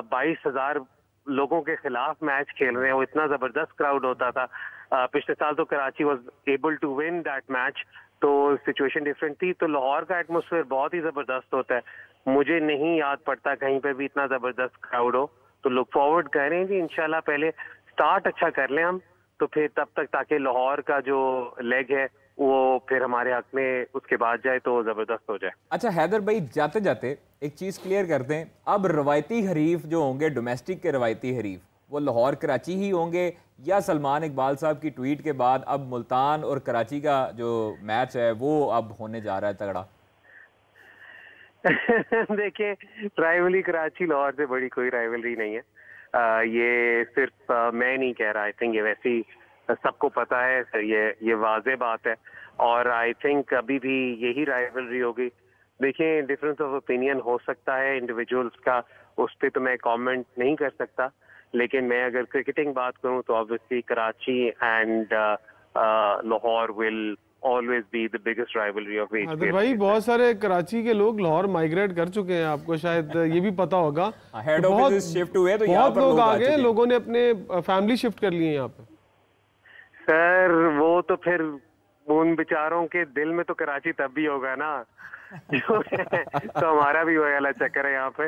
22,000 लोगों के खिलाफ मैच खेल रहे हैं, वो इतना जबरदस्त क्राउड होता था। पिछले साल तो Karachi was able to win that match, तो सिचुएशन डिफरेंट थी। तो लाहौर का एटमोसफेयर बहुत ही जबरदस्त होता है, मुझे नहीं याद पड़ता कहीं पे भी इतना जबरदस्त क्राउड हो। तो लुक फॉरवर्ड कर रहे हैं जी, इंशाल्लाह पहले स्टार्ट अच्छा कर लें हम, तो फिर तब तक ताकि लाहौर का जो लेग है वो फिर हमारे हक में उसके बाद जाए तो जबरदस्त हो जाए। अच्छा हैदर भाई, जाते जाते एक चीज़ क्लियर कर दें, अब रवायती हरीफ जो होंगे, डोमेस्टिक के रवायती हरीफ, वो लाहौर कराची ही होंगे, या सलमान इकबाल साहब की ट्वीट के बाद अब मुल्तान और कराची का जो मैच है वो अब होने जा रहा है तगड़ा? देखिए, राइवलरी कराची लाहौर से बड़ी कोई राइवलरी नहीं है। ये सिर्फ मैं नहीं कह रहा, आई थिंक ये वैसी सबको पता है, ये वाज़ेह बात है, और आई थिंक अभी भी यही राइवलरी होगी। देखिए, डिफरेंस ऑफ ओपिनियन हो सकता है इंडिविजुअल्स का, उस पर तो मैं कमेंट नहीं कर सकता, लेकिन मैं अगर क्रिकेटिंग बात करूं तो obviously Karachi and Lahore will always be the biggest rivalry of HPL। भाई, बहुत सारे कराची के लोग लाहौर माइग्रेट कर चुके हैं, आपको शायद ये भी पता होगा। हेड ऑफिस शिफ्ट हुए तो बहुत लोग आ गए, लोगों ने अपने फैमिली शिफ्ट कर लिए यहाँ पे। सर, वो तो फिर उन बेचारों के दिल में तो कराची तब भी होगा ना तो हमारा भी वही वाला चक्कर है यहाँ पे,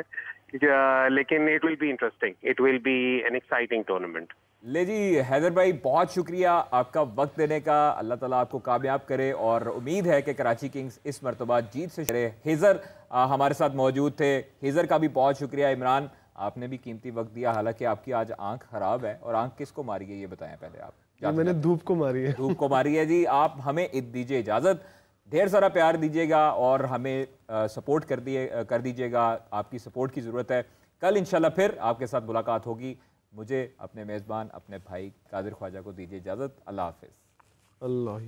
लेकिन it will be interesting, it will be an exciting tournament. ले जी, हैदर भाई बहुत शुक्रिया आपका वक्त देने का, अल्लाह ताला आपको कामयाब करे, और उम्मीद है कि कराची किंग्स इस मरतबा जीत से करे। हेज़र हमारे साथ मौजूद थे, हेज़र का भी बहुत शुक्रिया। इमरान, आपने भी कीमती वक्त दिया, हालांकि आपकी आज आंख खराब है, और आंख किसको मारी है ये बताएं पहले आप? मैंने धूप को मारी है। धूप को मारी है जी। आप हमें दीजिए इजाज़त, ढेर सारा प्यार दीजिएगा और हमें सपोर्ट कर दीजिएगा, आपकी सपोर्ट की ज़रूरत है। कल इंशाल्लाह फिर आपके साथ मुलाकात होगी। मुझे, अपने मेज़बान, अपने भाई कादिर ख्वाजा को दीजिए इजाज़त। अल्लाह हाफ़िज़। अल्लाह।